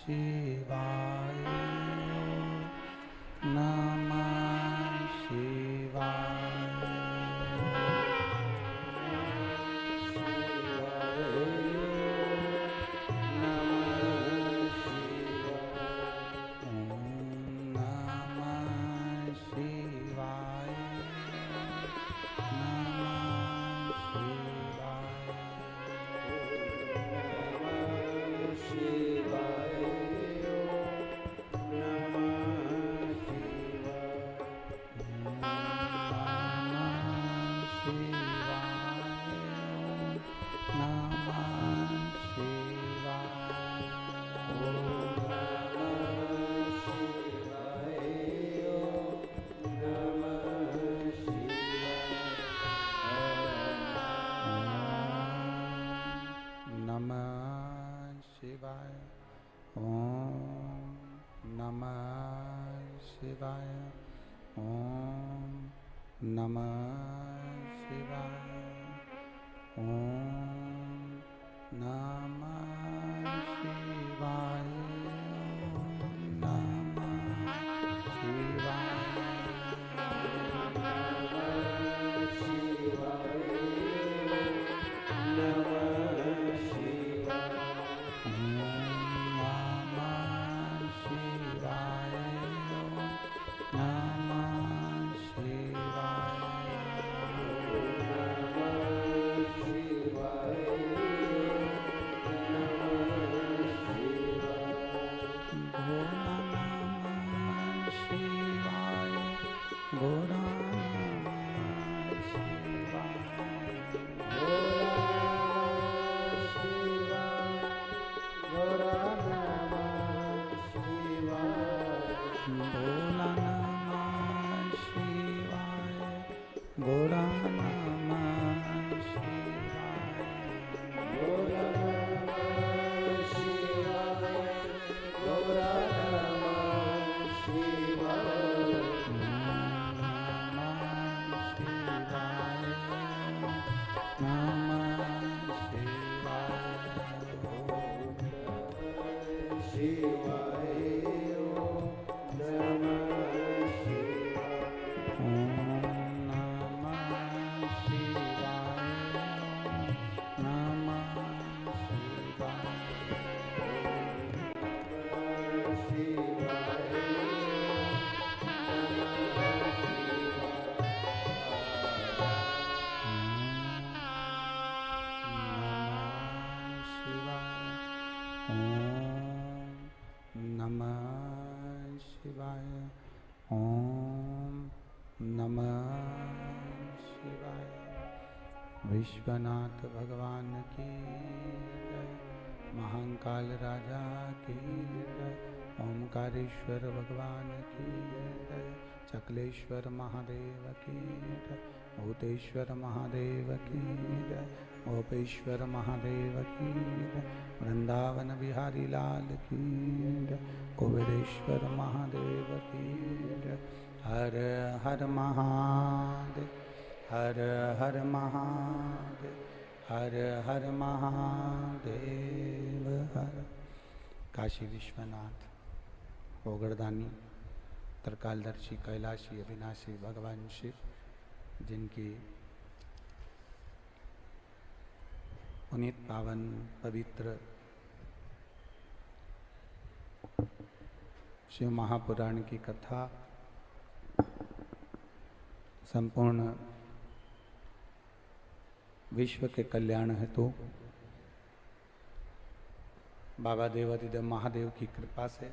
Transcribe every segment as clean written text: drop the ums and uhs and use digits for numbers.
शिवाय नमः शिवाय विश्वनाथ भगवान की जय, महाकाल राजा की जय, ओमकारेश्वर भगवान की जय, चकलेश्वर महादेव की जय, भूतेश्वर महादेव की जय, गोपेश्वर महादेव की जय, वृंदावन बिहारी लाल की जय, कुबेरेश्वर महादेव की जय। हर हर महादेव, हर हर महादेव, हर हर महादेव हर। काशी विश्वनाथ ओगरदानी त्रिकालदर्शी कैलाशी अविनाशी भगवान शिव, जिनकी पुनीत पावन पवित्र शिव महापुराण की कथा संपूर्ण विश्व के कल्याण हेतु बाबा देवाधिदेव महादेव की कृपा से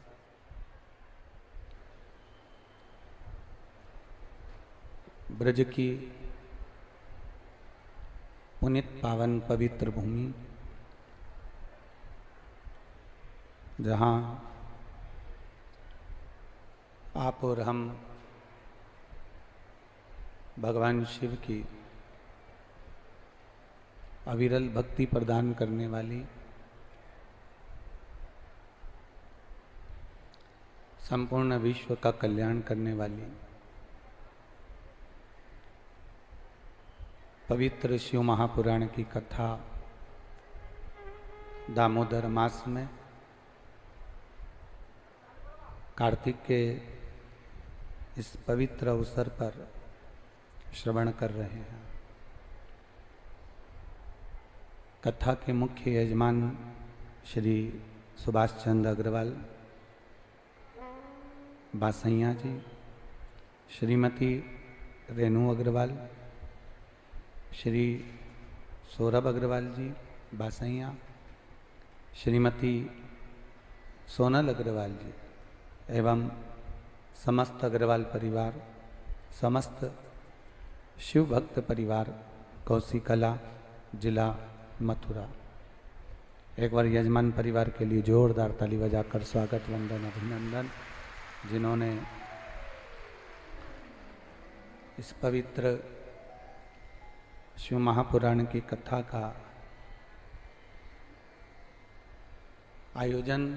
ब्रज की पुनीत पावन पवित्र भूमि, जहाँ आप और हम भगवान शिव की अविरल भक्ति प्रदान करने वाली संपूर्ण विश्व का कल्याण करने वाली पवित्र शिव महापुराण की कथा दामोदर मास में कार्तिक के इस पवित्र अवसर पर श्रवण कर रहे हैं। कथा के मुख्य यजमान श्री सुभाष चंद्र अग्रवाल बासैया जी, श्रीमती रेणु अग्रवाल, श्री सौरभ अग्रवाल जी बासैया, श्रीमती सोनल अग्रवाल जी एवं समस्त अग्रवाल परिवार, समस्त शिव भक्त परिवार, कौशिकला जिला मथुरा। एक बार यजमान परिवार के लिए जोरदार ताली बजाकर स्वागत, वंदन, अभिनंदन। जिन्होंने इस पवित्र शिव महापुराण की कथा का आयोजन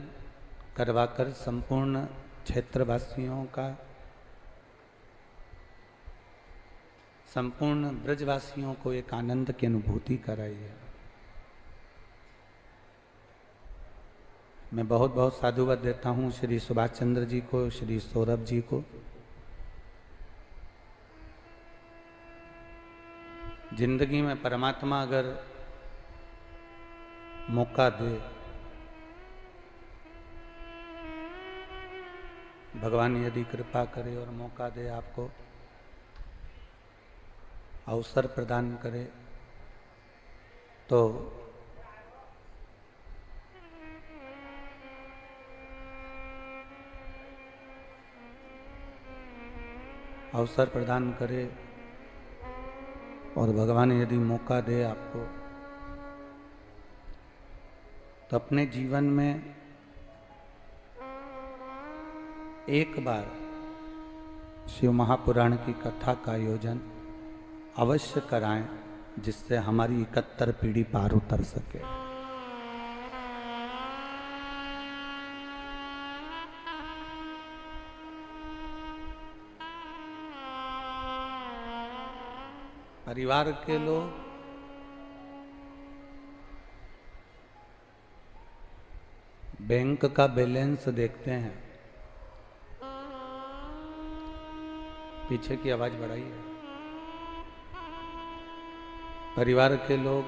करवाकर संपूर्ण क्षेत्रवासियों का, संपूर्ण ब्रजवासियों को एक आनंद की अनुभूति कराई है। मैं बहुत बहुत साधुवाद देता हूँ श्री सुभाष चंद्र जी को, श्री सौरभ जी को, जिंदगी में परमात्मा अगर मौका दे, भगवान यदि कृपा करे और मौका दे, आपको अवसर प्रदान करे, तो अवसर प्रदान करे और भगवान यदि मौका दे आपको, तो अपने जीवन में एक बार शिव महापुराण की कथा का आयोजन अवश्य कराएं, जिससे हमारी 71 पीढ़ी पार उतर सके। परिवार के लोग बैंक का बैलेंस देखते हैं। पीछे की आवाज बढ़ाइए। परिवार के लोग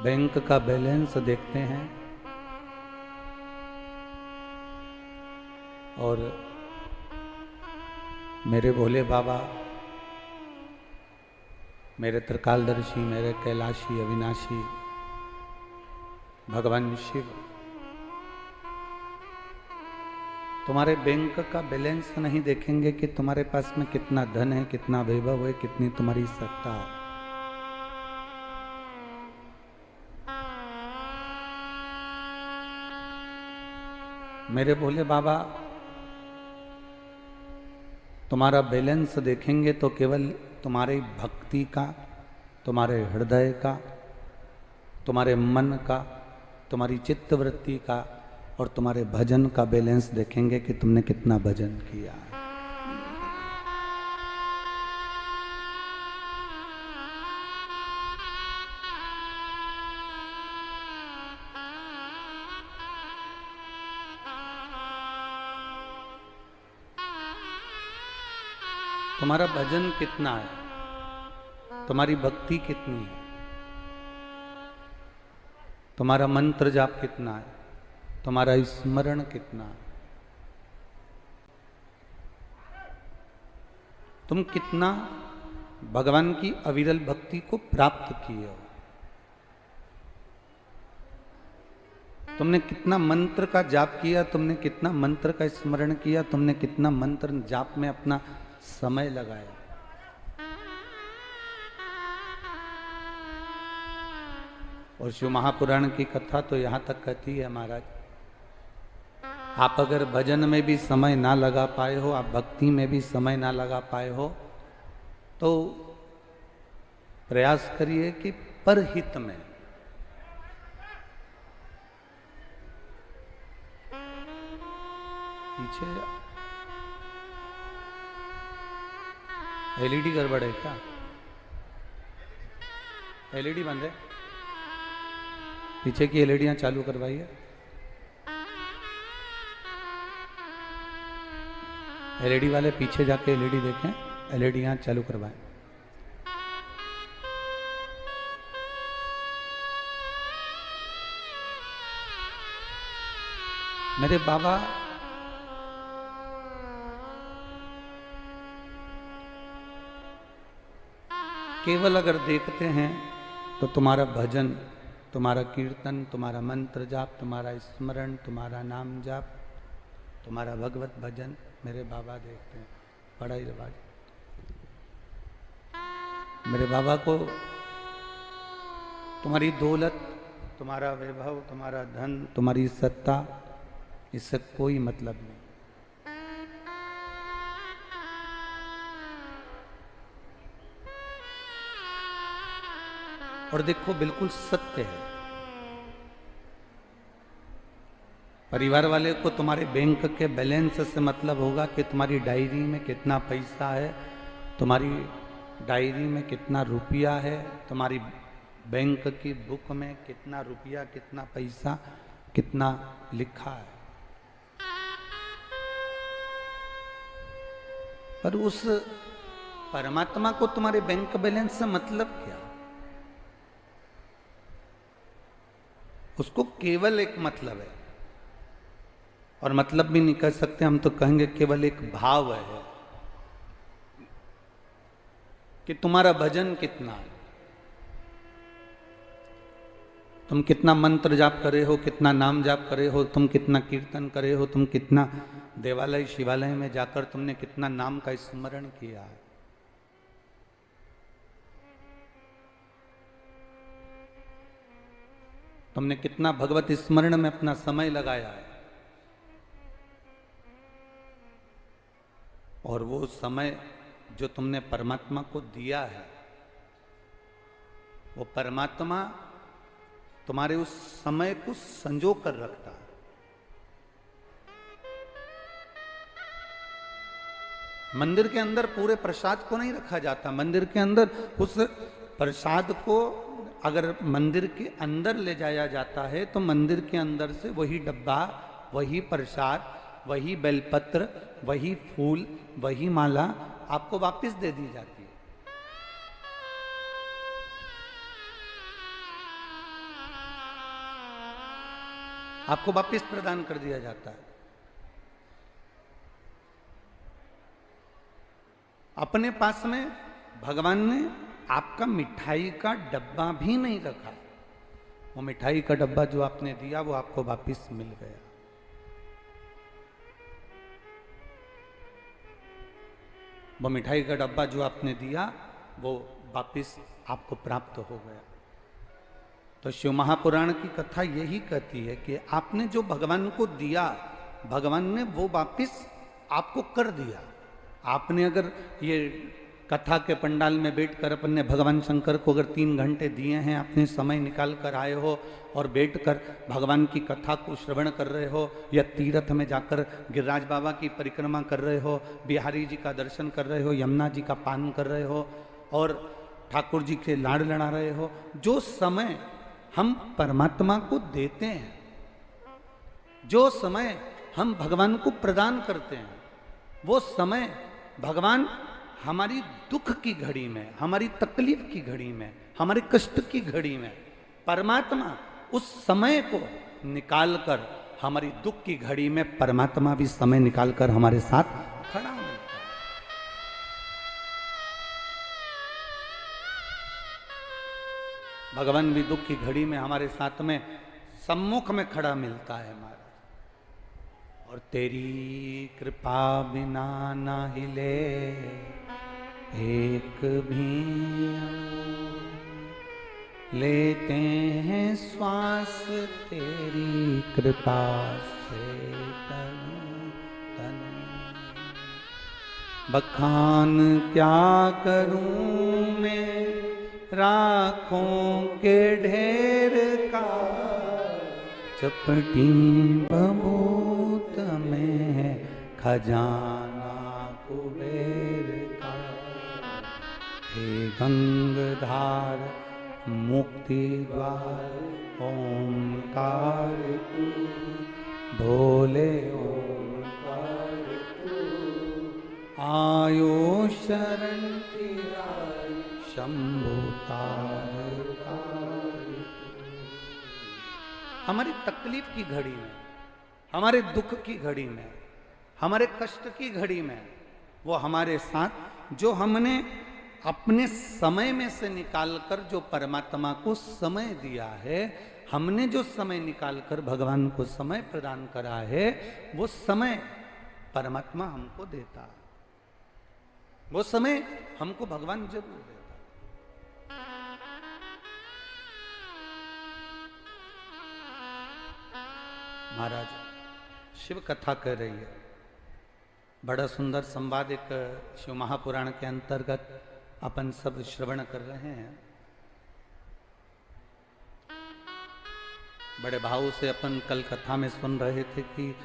बैंक का बैलेंस देखते हैं और मेरे भोले बाबा, मेरे त्रिकालदर्शी, मेरे कैलाशी अविनाशी भगवान शिव तुम्हारे बैंक का बैलेंस नहीं देखेंगे कि तुम्हारे पास में कितना धन है, कितना वैभव है, कितनी तुम्हारी सत्ता है। मेरे भोले बाबा तुम्हारा बैलेंस देखेंगे तो केवल तुम्हारी भक्ति का, तुम्हारे हृदय का, तुम्हारे मन का, तुम्हारी चित्तवृत्ति का और तुम्हारे भजन का बैलेंस देखेंगे कि तुमने कितना भजन किया है। तुम्हारा भजन कितना है, तुम्हारी भक्ति कितनी है, तुम्हारा मंत्र जाप कितना है, तुम्हारा स्मरण कितना है, तुम कितना भगवान की अविरल भक्ति को प्राप्त किए हो, तुमने कितना मंत्र का जाप किया, तुमने कितना मंत्र का स्मरण किया, तुमने कितना मंत्र जाप में अपना समय लगाया। और शिव महापुराण की कथा तो यहां तक कहती है महाराज, आप अगर भजन में भी समय ना लगा पाए हो, आप भक्ति में भी समय ना लगा पाए हो, तो प्रयास करिए कि परहित में, पीछे एलईडी गड़बड़ है क्या? एलईडी बंद है, पीछे की एलईडियां चालू करवाइए। एलईडी वाले पीछे जाके एलईडी देखें, एलईडी यहाँ चालू करवाएं। मेरे बाबा केवल अगर देखते हैं तो तुम्हारा भजन, तुम्हारा कीर्तन, तुम्हारा मंत्र जाप, तुम्हारा स्मरण, तुम्हारा नाम जाप, तुम्हारा भगवत भजन मेरे बाबा देखते हैं। बड़ा ही रिवाज। मेरे बाबा को तुम्हारी दौलत, तुम्हारा वैभव, तुम्हारा धन, तुम्हारी सत्ता, इससे कोई मतलब नहीं। और देखो बिल्कुल सत्य है। परिवार वाले को तुम्हारे बैंक के बैलेंस से मतलब होगा कि तुम्हारी डायरी में कितना पैसा है, तुम्हारी डायरी में कितना रुपया है, तुम्हारी बैंक की बुक में कितना रुपया, कितना पैसा, कितना लिखा है। पर उस परमात्मा को तुम्हारे बैंक बैलेंस से मतलब क्या? उसको केवल एक मतलब है, और मतलब भी नहीं कह सकते हम, तो कहेंगे केवल एक भाव है कि तुम्हारा भजन कितना है, तुम कितना मंत्र जाप करे हो, कितना नाम जाप करे हो, तुम कितना कीर्तन करे हो, तुम कितना देवालय शिवालय में जाकर तुमने कितना नाम का स्मरण किया है। तुमने कितना भगवत स्मरण में अपना समय लगाया है। और वो समय जो तुमने परमात्मा को दिया है, वो परमात्मा तुम्हारे उस समय को संजो कर रखता है। मंदिर के अंदर पूरे प्रसाद को नहीं रखा जाता। मंदिर के अंदर उस प्रसाद को अगर मंदिर के अंदर ले जाया जाता है तो मंदिर के अंदर से वही डब्बा, वही प्रसाद, वही बेलपत्र, वही फूल, वही माला आपको वापस दे दी जाती है। आपको वापस प्रदान कर दिया जाता है। अपने पास में भगवान ने आपका मिठाई का डब्बा भी नहीं रखा। वो मिठाई का डब्बा जो आपने दिया वो आपको वापस मिल गया। वो मिठाई का डब्बा जो आपने दिया वो वापस आपको प्राप्त हो गया। तो शिव महापुराण की कथा यही कहती है कि आपने जो भगवान को दिया, भगवान ने वो वापस आपको कर दिया। आपने अगर ये कथा के पंडाल में बैठकर अपने भगवान शंकर को अगर 3 घंटे दिए हैं, आपने समय निकाल कर आए हो और बैठकर भगवान की कथा को श्रवण कर रहे हो, या तीर्थ में जाकर गिरिराज बाबा की परिक्रमा कर रहे हो, बिहारी जी का दर्शन कर रहे हो, यमुना जी का पान कर रहे हो और ठाकुर जी के लाड़ लड़ा रहे हो, जो समय हम परमात्मा को देते हैं, जो समय हम भगवान को प्रदान करते हैं, वो समय भगवान हमारी दुख की घड़ी में, हमारी तकलीफ की घड़ी में, हमारे कष्ट की घड़ी में, परमात्मा उस समय को निकालकर, हमारी दुख की घड़ी में परमात्मा भी समय निकालकर हमारे साथ खड़ा मिलता है। भगवान भी दुख की घड़ी में हमारे साथ में सम्मुख में खड़ा मिलता है हमारा। और तेरी कृपा बिना ना हिले एक भी, लेते हैं श्वास तेरी कृपा से तनु तनु। बखान क्या करूं मैं राखों के ढेर का, चपटी बबूत में खजाना कुबेर का। हे गंगधार मुक्ति द्वार ओंकार तू, भोले ओंकार तू, चरण की शंभु तारका। हमारी तकलीफ की घड़ी में, हमारे दुख की घड़ी में, हमारे कष्ट की घड़ी में वो हमारे साथ, जो हमने अपने समय में से निकालकर जो परमात्मा को समय दिया है, हमने जो समय निकालकर भगवान को समय प्रदान करा है, वो समय परमात्मा हमको देता है, वो समय हमको भगवान जरूर देता। महाराज शिव कथा कह रही है, बड़ा सुंदर संवाद एक शिव महापुराण के अंतर्गत अपन सब श्रवण कर रहे हैं। बड़े भाव से अपन कल कथा में सुन रहे थे कि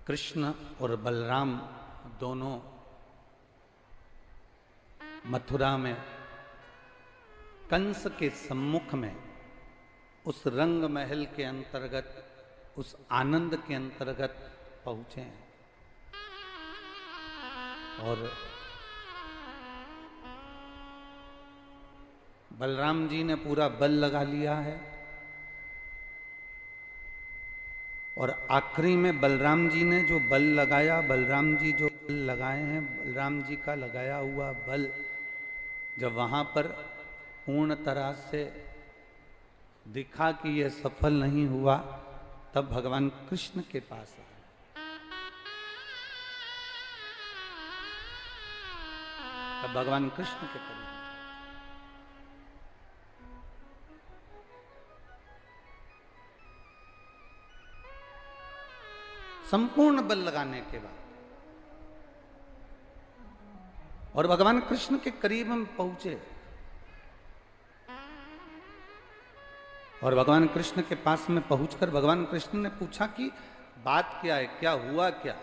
कृष्ण और बलराम दोनों मथुरा में कंस के सम्मुख में उस रंग महल के अंतर्गत, उस आनंद के अंतर्गत पहुंचे हैं। और बलराम जी ने पूरा बल लगा लिया है, और आखिरी में बलराम जी ने जो बल लगाया, बलराम जी जो बल लगाए हैं, बलराम जी का लगाया हुआ बल जब वहां पर पूर्ण तरह से दिखा कि यह सफल नहीं हुआ, तब भगवान कृष्ण के पास आए। तब भगवान कृष्ण के करीब संपूर्ण बल लगाने के बाद, और भगवान कृष्ण के करीब हम पहुंचे, और भगवान कृष्ण के पास में पहुंचकर भगवान कृष्ण ने पूछा कि बात क्या है, क्या हुआ क्या?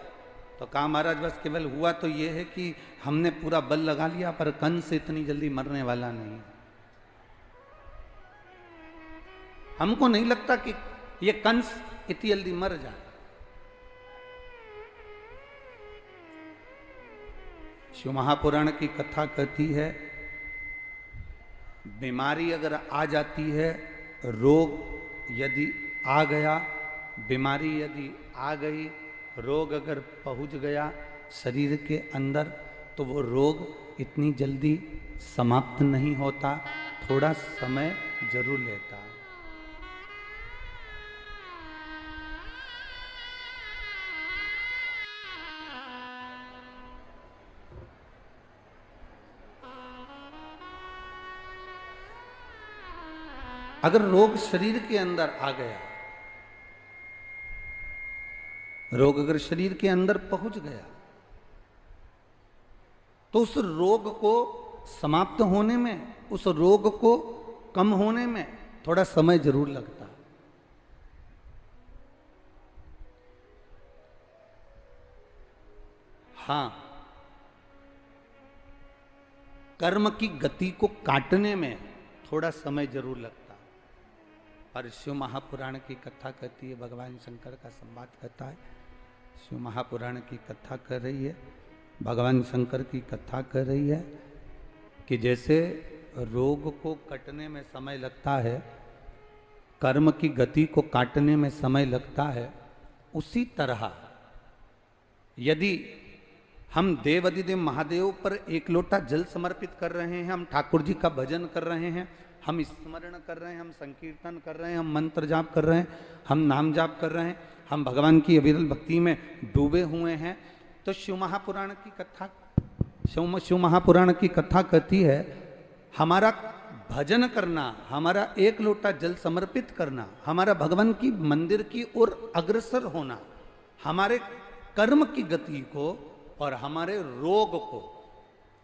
तो कहा महाराज बस केवल हुआ तो ये है कि हमने पूरा बल लगा लिया, पर कंस इतनी जल्दी मरने वाला नहीं। हमको नहीं लगता कि ये कंस इतनी जल्दी मर जाए। शिव महापुराण की कथा कहती है, बीमारी अगर आ जाती है, रोग यदि आ गया, बीमारी यदि आ गई, रोग अगर पहुंच गया शरीर के अंदर, तो वो रोग इतनी जल्दी समाप्त नहीं होता, थोड़ा समय जरूर लेता है। अगर रोग शरीर के अंदर आ गया, रोग अगर शरीर के अंदर पहुंच गया, तो उस रोग को समाप्त होने में, उस रोग को कम होने में थोड़ा समय जरूर लगता है। हां, कर्म की गति को काटने में थोड़ा समय जरूर लगता है। और शिव महापुराण की कथा कहती है, भगवान शंकर का संवाद कहता है, शिव महापुराण की कथा कर रही है, भगवान शंकर की कथा कर रही है कि जैसे रोग को कटने में समय लगता है, कर्म की गति को काटने में समय लगता है, उसी तरह यदि हम देवाधिदेव महादेव पर एक लोटा जल समर्पित कर रहे हैं, हम ठाकुर जी का भजन कर रहे हैं, हम स्मरण कर रहे हैं, हम संकीर्तन कर रहे हैं, हम मंत्र जाप कर रहे हैं, हम नाम जाप कर रहे हैं, हम भगवान की अविरल भक्ति में डूबे हुए हैं, तो शिव महापुराण की कथा, शिव महापुराण की कथा कहती है, हमारा भजन करना, हमारा एक लोटा जल समर्पित करना, हमारा भगवान की मंदिर की ओर अग्रसर होना, हमारे कर्म की गति को और हमारे रोग को,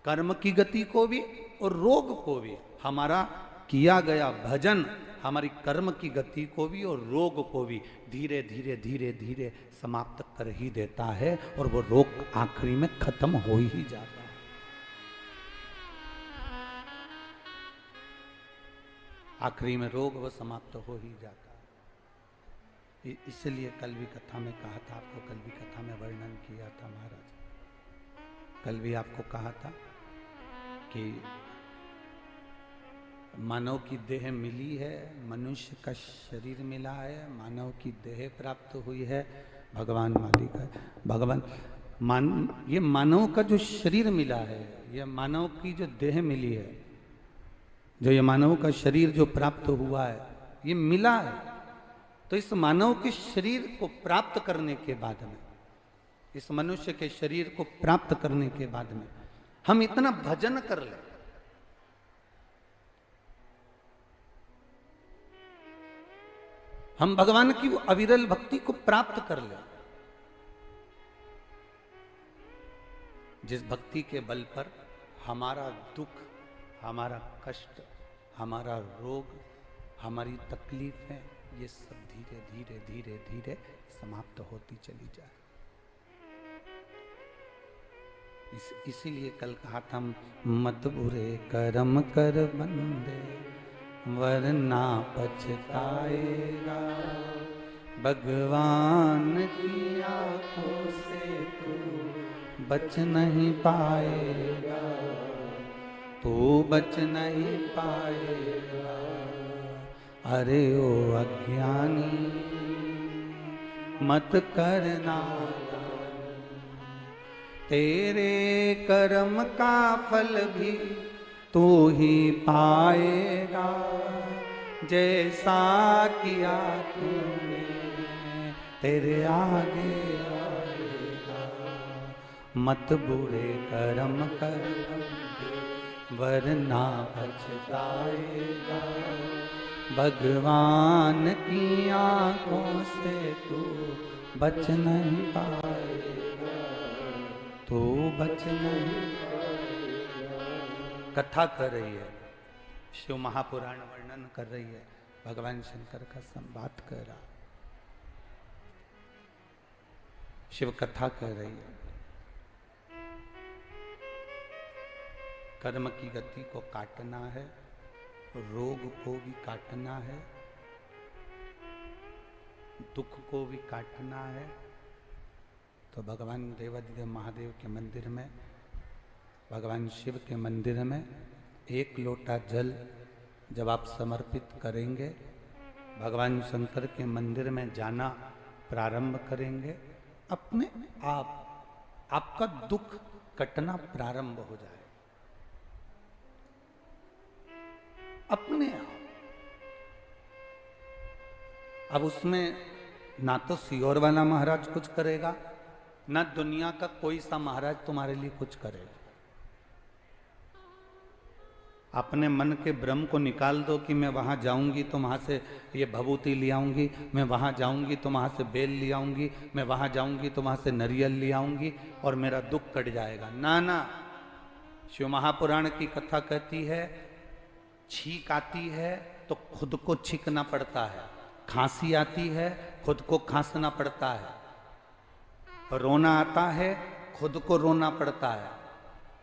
कर्म की गति को भी और रोग को भी, हमारा किया गया भजन हमारी कर्म की गति को भी और रोग को भी धीरे धीरे धीरे धीरे समाप्त कर ही देता है, और वो रोग आखिरी में खत्म हो ही जाता है। आखिरी में रोग वो समाप्त हो ही जाता है। इसलिए कल भी कथा में कहा था, आपको कल भी कथा में वर्णन किया था महाराज, कल भी आपको कहा था कि मानव की देह मिली है, मनुष्य का शरीर मिला है, मानव की देह प्राप्त हुई है, भगवान मालिक है। भगवान ये मानव का जो शरीर मिला है, ये मानव की जो देह मिली है, जो ये मानव का शरीर जो प्राप्त हुआ है, ये मिला है। तो इस मानव के शरीर को प्राप्त करने के बाद में, इस मनुष्य के शरीर को प्राप्त करने के बाद में हम इतना भजन कर ले, हम भगवान की वो अविरल भक्ति को प्राप्त कर ले, जिस भक्ति के बल पर हमारा दुख, हमारा कष्ट, हमारा रोग, हमारी तकलीफें, ये सब धीरे धीरे धीरे धीरे समाप्त होती चली जाए। इसीलिए कल कहा था, मत बुरे कर्म कर बंदे वरना पछताएगा, भगवान की आंखों से तू बच नहीं पाएगा, तू बच नहीं पाएगा। अरे ओ अज्ञानी मत करना, तेरे कर्म का फल भी तू ही पाएगा, जैसा किया तूने तेरे आगे आएगा। मत बुरे कर्म कर वरना पछताएगा, भगवान की आंखों से तू बच नहीं पाएगा, तू बच नहीं पाएगा। कथा कर रही है, शिव महापुराण वर्णन कर रही है, भगवान शंकर का संवाद कर रहा, शिव कथा कर रही है। कर्म की गति को काटना है, रोग को भी काटना है, दुख को भी काटना है। तो भगवान देवाधिदेव महादेव के मंदिर में, भगवान शिव के मंदिर में एक लोटा जल जब आप समर्पित करेंगे, भगवान शंकर के मंदिर में जाना प्रारंभ करेंगे, अपने आप आपका दुख कटना प्रारंभ हो जाए, अपने आप। अब उसमें ना तो सियोर वाला महाराज कुछ करेगा, ना दुनिया का कोई सा महाराज तुम्हारे लिए कुछ करेगा। अपने मन के भ्रम को निकाल दो कि मैं वहां जाऊंगी तो वहां से ये भभूति ले आऊंगी, मैं वहां जाऊंगी तो वहां से बेल ले आऊंगी, मैं वहां जाऊंगी तो वहां से नारियल ले आऊंगी और मेरा दुख कट जाएगा। ना ना, शिव महापुराण की कथा कहती है, छींक आती है तो खुद को छींकना पड़ता है, खांसी आती है खुद को खांसना पड़ता है, रोना आता है खुद को रोना पड़ता है,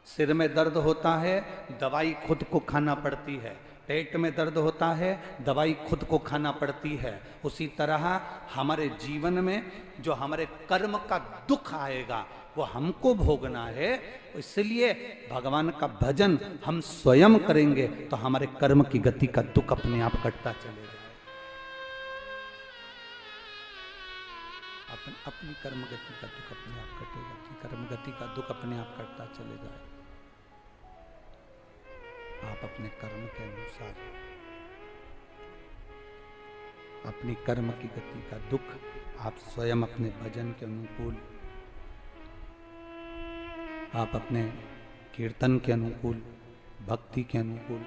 सिर में दर्द होता है दवाई खुद को खाना पड़ती है, पेट में दर्द होता है दवाई खुद को खाना पड़ती है। उसी तरह हमारे जीवन में जो हमारे कर्म का दुख आएगा वो हमको भोगना है। इसलिए भगवान का भजन हम स्वयं करेंगे तो हमारे कर्म की गति का दुख अपने आप कटता चलेगा। अपनी कर्म गति का दुख अपने आप कटेगा, कि कर्म गति का दुख अपने आप कटता चले जाए। आप अपने कर्म के अनुसार अपनी कर्म की गति का दुख आप स्वयं अपने भजन के अनुकूल, आप अपने कीर्तन के अनुकूल, भक्ति के अनुकूल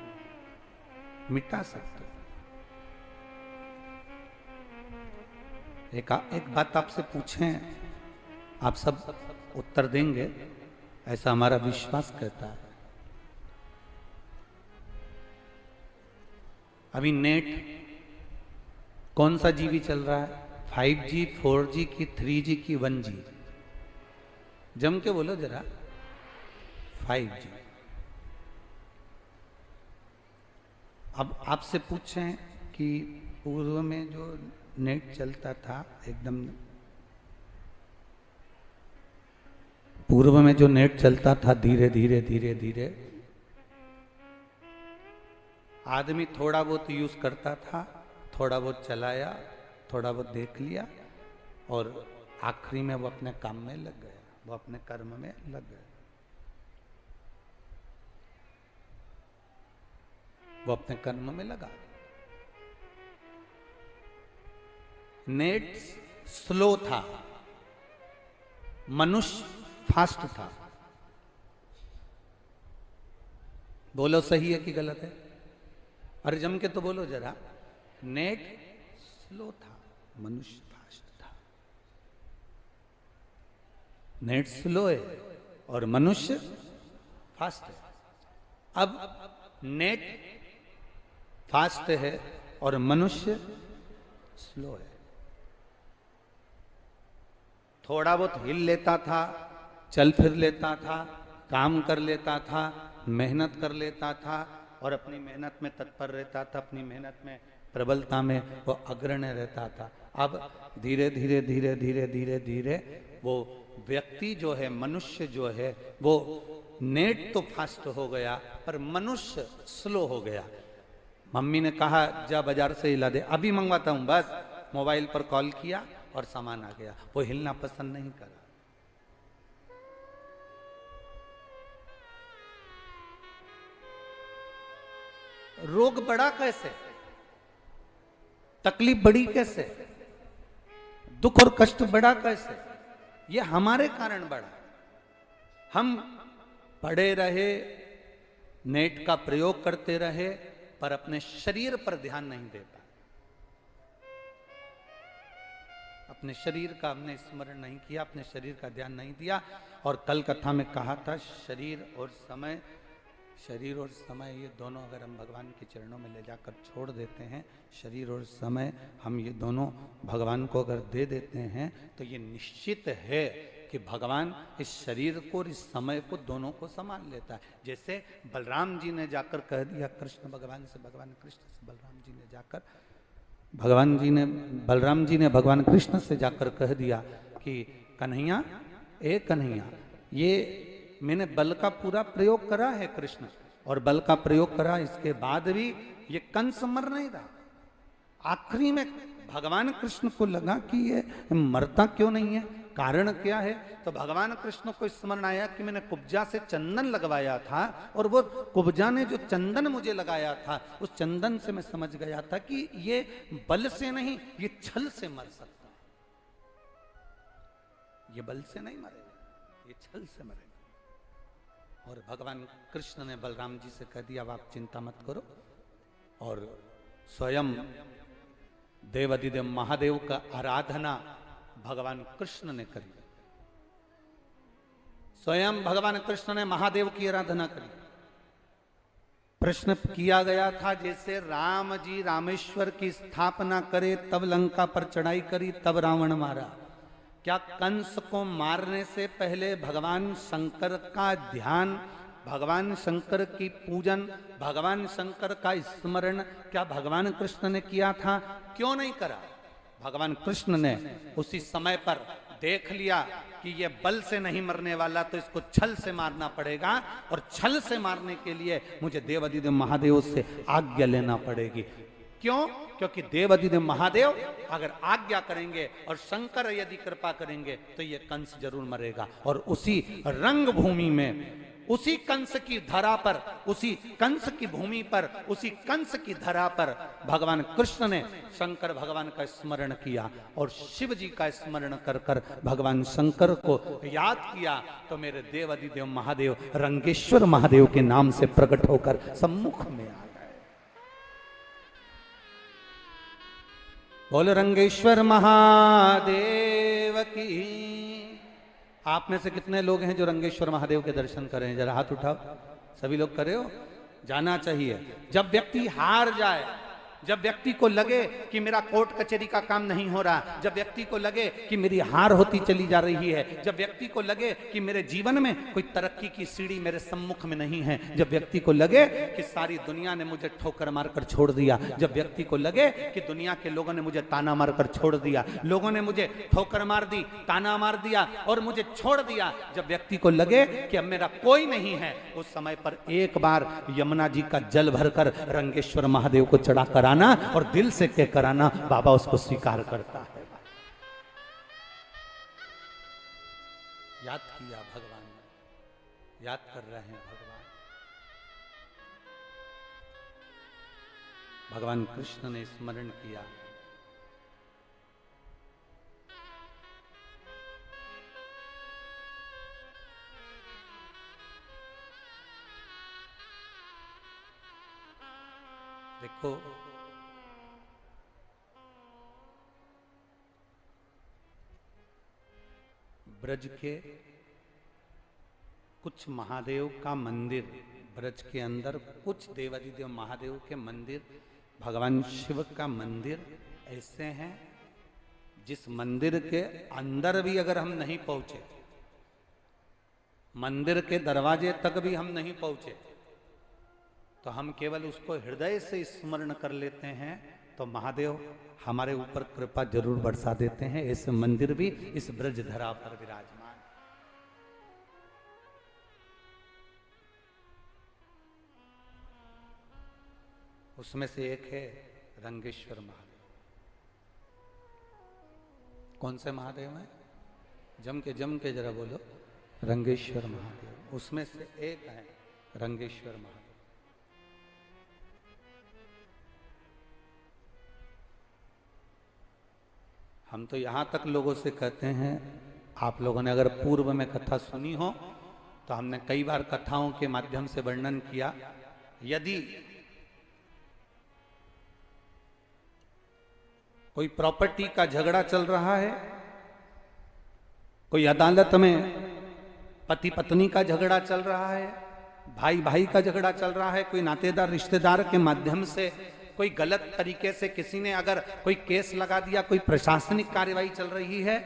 मिटा सकते हो। एक बात आपसे पूछें, आप सब उत्तर देंगे ऐसा हमारा विश्वास कहता है। अभी नेट कौन सा जीबी चल रहा है? 5G, 4G की, 3G की, 1G? जम के बोलो जरा। 5G। अब आपसे पूछें कि पूर्व में जो नेट चलता था एकदम पूर्व में जो नेट चलता था धीरे धीरे धीरे धीरे आदमी थोड़ा बहुत यूज करता था, थोड़ा बहुत चलाया, थोड़ा बहुत देख लिया और आखिरी में वो अपने काम में लग गया, वो अपने कर्म में लग गया, वो अपने कर्म में लगा। नेट स्लो था, मनुष्य फास्ट था। बोलो सही है कि गलत है? अरे जम के तो बोलो जरा। नेट स्लो था, मनुष्य फास्ट था। नेट स्लो है और मनुष्य फास्ट है। अब नेट फास्ट है और मनुष्य स्लो है। थोड़ा बहुत हिल लेता था, चल फिर लेता था, काम कर लेता था, मेहनत कर लेता था और अपनी मेहनत में तत्पर रहता था, अपनी मेहनत में प्रबलता में वो अग्रणी रहता था। अब धीरे धीरे धीरे धीरे धीरे धीरे वो व्यक्ति जो है, मनुष्य जो है, वो नेट तो फास्ट हो गया पर मनुष्य स्लो हो गया। मम्मी ने कहा जा बाजार से हिला दे, अभी मंगवाता हूं, बस मोबाइल पर कॉल किया और सामान आ गया। वो हिलना पसंद नहीं करा। रोग बढ़ा कैसे, तकलीफ बढ़ी कैसे, दुख और कष्ट बढ़ा कैसे? ये हमारे कारण बढ़ा। हम पड़े रहे, नेट का प्रयोग करते रहे पर अपने शरीर पर ध्यान नहीं दे पाए। अपने शरीर का हमने स्मरण नहीं किया, अपने शरीर का ध्यान नहीं दिया। और कल कथा में कहा था शरीर और समय, शरीर और समय ये दोनों अगर हम भगवान के चरणों में ले जाकर छोड़ देते हैं, शरीर और समय हम ये दोनों भगवान को अगर दे देते हैं तो ये निश्चित है कि भगवान इस शरीर को और इस समय को दोनों को संभाल लेता है। जैसे बलराम जी ने जाकर कह दिया कृष्ण भगवान से, भगवान कृष्ण से बलराम जी ने जाकर, बलराम जी ने भगवान कृष्ण से जाकर कह दिया कि कन्हैया, ए कन्हैया, ये मैंने बल का पूरा प्रयोग करा है कृष्ण, और बल का प्रयोग करा, इसके बाद भी ये कंस मर नहीं रहा। आखिरी में भगवान कृष्ण को लगा कि ये मरता क्यों नहीं है, कारण क्या है? तो भगवान कृष्ण को स्मरण आया कि मैंने कुब्जा से चंदन लगवाया था और वो कुब्जा ने जो चंदन मुझे लगाया था, उस चंदन से मैं समझ गया था कि ये बल से नहीं, ये छल से मर सकता है। ये बल से नहीं मरेगा, ये छल से मरेगा। और भगवान कृष्ण ने बलराम जी से कह दिया आप चिंता मत करो, और स्वयं देवाधिदेव महादेव का आराधना भगवान कृष्ण ने करी। स्वयं भगवान कृष्ण ने महादेव की आराधना करी। प्रश्न किया गया था जैसे राम जी रामेश्वर की स्थापना करे तब लंका पर चढ़ाई करी तब रावण मारा, क्या कंस को मारने से पहले भगवान शंकर का ध्यान, भगवान शंकर की पूजन, भगवान शंकर का स्मरण क्या भगवान कृष्ण ने किया था? क्यों नहीं करा? भगवान कृष्ण ने उसी समय पर देख लिया कि ये बल से नहीं मरने वाला, तो इसको छल से मारना पड़ेगा, और छल से मारने के लिए मुझे देवाधिदेव महादेव से आज्ञा लेना पड़ेगी। क्यों? क्योंकि देवाधिदेव महादेव अगर आज्ञा करेंगे और शंकर यदि कृपा करेंगे तो ये कंस जरूर मरेगा। और उसी रंगभूमि में, उसी कंस की धरा पर, उसी कंस की भूमि पर, उसी कंस की धरा पर भगवान कृष्ण ने शंकर भगवान का स्मरण किया और शिव जी का स्मरण कर कर भगवान शंकर को याद किया, तो मेरे देवाधिदेव महादेव रंगेश्वर महादेव के नाम से प्रकट होकर सम्मुख में आ गए। बोल रंगेश्वर महादेव की। आप में से कितने लोग हैं जो रंगेश्वर महादेव के दर्शन कर रहे हैं? जरा हाथ उठाओ। सभी लोग करे हो? जाना चाहिए। जब व्यक्ति हार जाए, जब व्यक्ति को लगे कि मेरा कोर्ट कचहरी का काम नहीं हो रहा, जब व्यक्ति को लगे कि मेरी हार होती चली जा रही है, जब व्यक्ति को लगे कि मेरे जीवन में कोई तरक्की की सीढ़ी मेरे सम्मुख में नहीं है, जब व्यक्ति को लगे कि सारी दुनिया ने मुझे ठोकर मारकर छोड़ दिया, जब व्यक्ति को लगे कि दुनिया के लोगों ने मुझे ताना मारकर छोड़ दिया, लोगों ने मुझे ठोकर मार दी, ताना मार दिया और मुझे छोड़ दिया, जब व्यक्ति को लगे कि अब मेरा कोई नहीं है, उस समय पर एक बार यमुना जी का जल भरकर रंगेश्वर महादेव को चढ़ा कराना और दिल से कह कराना, बाबा उसको स्वीकार करता है। याद किया भगवान ने, याद कर रहे हैं भगवान कृष्ण ने स्मरण किया। देखो ब्रज के कुछ महादेव का मंदिर, ब्रज के अंदर कुछ देवादिदेव महादेव के मंदिर, भगवान शिव का मंदिर ऐसे हैं जिस मंदिर के अंदर भी अगर हम नहीं पहुंचे, मंदिर के दरवाजे तक भी हम नहीं पहुंचे, तो हम केवल उसको हृदय से स्मरण कर लेते हैं तो महादेव हमारे ऊपर कृपा जरूर बरसा देते हैं। ऐसे मंदिर भी इस ब्रज धरा पर विराजमान। उसमें से एक है रंगेश्वर महादेव। कौन से महादेव हैं? जम के जरा बोलो। रंगेश्वर महादेव उसमें से एक है, रंगेश्वर महादेव। हम तो यहां तक लोगों से कहते हैं, आप लोगों ने अगर पूर्व में कथा सुनी हो तो हमने कई बार कथाओं के माध्यम से वर्णन किया, यदि कोई प्रॉपर्टी का झगड़ा चल रहा है, कोई अदालत में पति पत्नी का झगड़ा चल रहा है, भाई भाई का झगड़ा चल रहा है, कोई नातेदार रिश्तेदार के माध्यम से कोई गलत तरीके से किसी ने अगर कोई केस लगा दिया, कोई प्रशासनिक कार्यवाही चल रही है,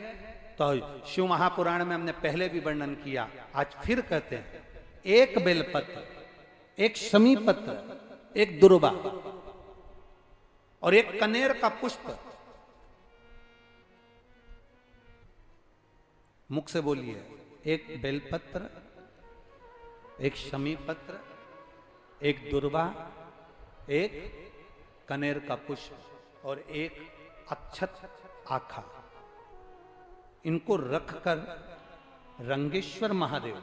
तो शिव महापुराण में हमने पहले भी वर्णन किया, आज फिर कहते हैं, एक बेलपत्र, एक शमी पत्र, एक दुर्वा और एक कनेर का पुष्प, मुख से बोलिए, एक बेलपत्र, एक शमी पत्र, एक दुर्वा, एक कनेर का पुष्प और एक अक्षत आखा, इनको रखकर रंगेश्वर महादेव,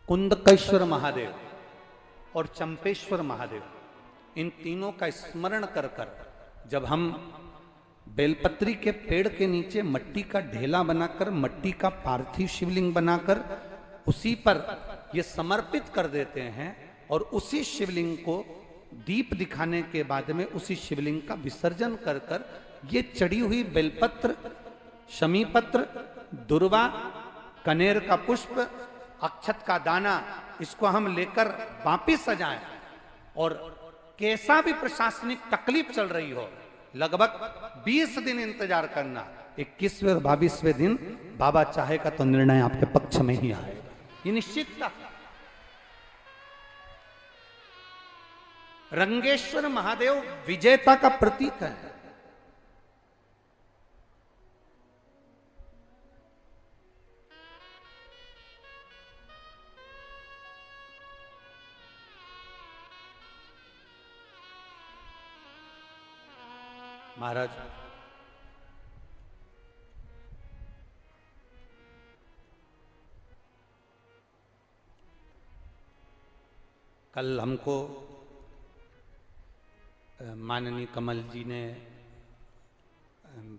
कुंदकेश्वर महादेव और चंपेश्वर महादेव, इन तीनों का स्मरण कर कर जब हम बेलपत्री के पेड़ के नीचे मट्टी का ढेला बनाकर, मट्टी का पार्थिव शिवलिंग बनाकर उसी पर ये समर्पित कर देते हैं और उसी शिवलिंग को दीप दिखाने के बाद में उसी शिवलिंग का विसर्जन कर कर ये चढ़ी हुई बेलपत्र, शमी पत्र, दुर्वा, कनेर का पुष्प, अक्षत का दाना, इसको हम लेकर वापिस सजाएं और कैसा भी प्रशासनिक तकलीफ चल रही हो, लगभग 20 दिन इंतजार करना, 21वें और 22वें दिन बाबा चाहेगा तो निर्णय आपके पक्ष में ही आएगा, ये निश्चितता। रंगेश्वर महादेव विजेता का प्रतीक है। महाराज कल हमको माननीय कमल जी ने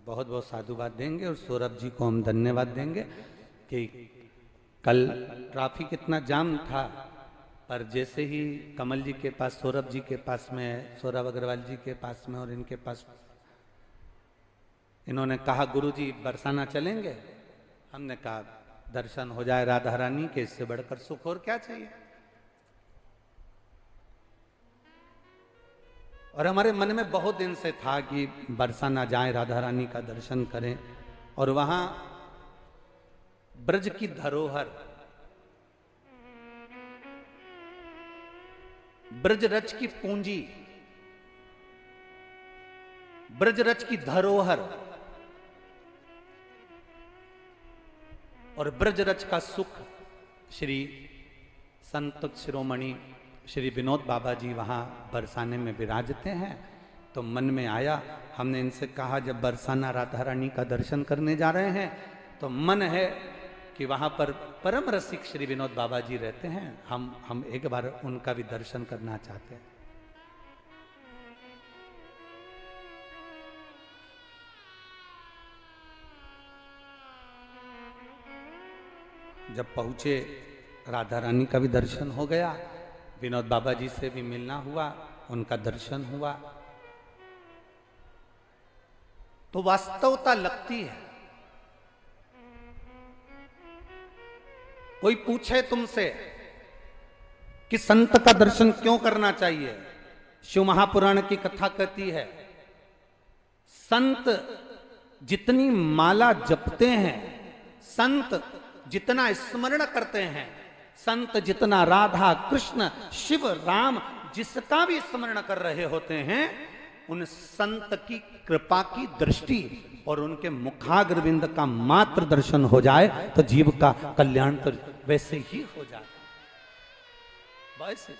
बहुत बहुत साधुवाद देंगे और सौरभ जी को हम धन्यवाद देंगे कि कल ट्रैफिक इतना जाम था, पर जैसे ही कमल जी के पास, सौरभ जी के पास में, सौरभ अग्रवाल जी के पास में और इनके पास, इन्होंने कहा गुरुजी बरसाना चलेंगे, हमने कहा दर्शन हो जाए राधा रानी के, इससे बढ़कर सुख और क्या चाहिए। और हमारे मन में बहुत दिन से था कि बरसाना जाएं, राधा रानी का दर्शन करें, और वहां ब्रज की धरोहर, ब्रज रच की पूंजी, ब्रज रच की धरोहर और ब्रज रच का सुख श्री संत शिरोमणि श्री विनोद बाबा जी वहाँ बरसाने में विराजते हैं। तो मन में आया, हमने इनसे कहा जब बरसाना राधा रानी का दर्शन करने जा रहे हैं तो मन है कि वहाँ पर परम रसिक श्री विनोद बाबा जी रहते हैं, हम एक बार उनका भी दर्शन करना चाहते हैं। जब पहुंचे राधा रानी का भी दर्शन हो गया, विनोद बाबा जी से भी मिलना हुआ, उनका दर्शन हुआ, तो वास्तवता लगती है। कोई पूछे तुमसे कि संत का दर्शन क्यों करना चाहिए, शिव महापुराण की कथा कहती है संत जितनी माला जपते हैं, संत जितना स्मरण करते हैं, संत जितना राधा कृष्ण शिव राम जिसका भी स्मरण कर रहे होते हैं, उन संत की कृपा की दृष्टि और उनके मुखाग्रविंद का मात्र दर्शन हो जाए तो जीव का कल्याण तो वैसे ही हो जाता वैसे।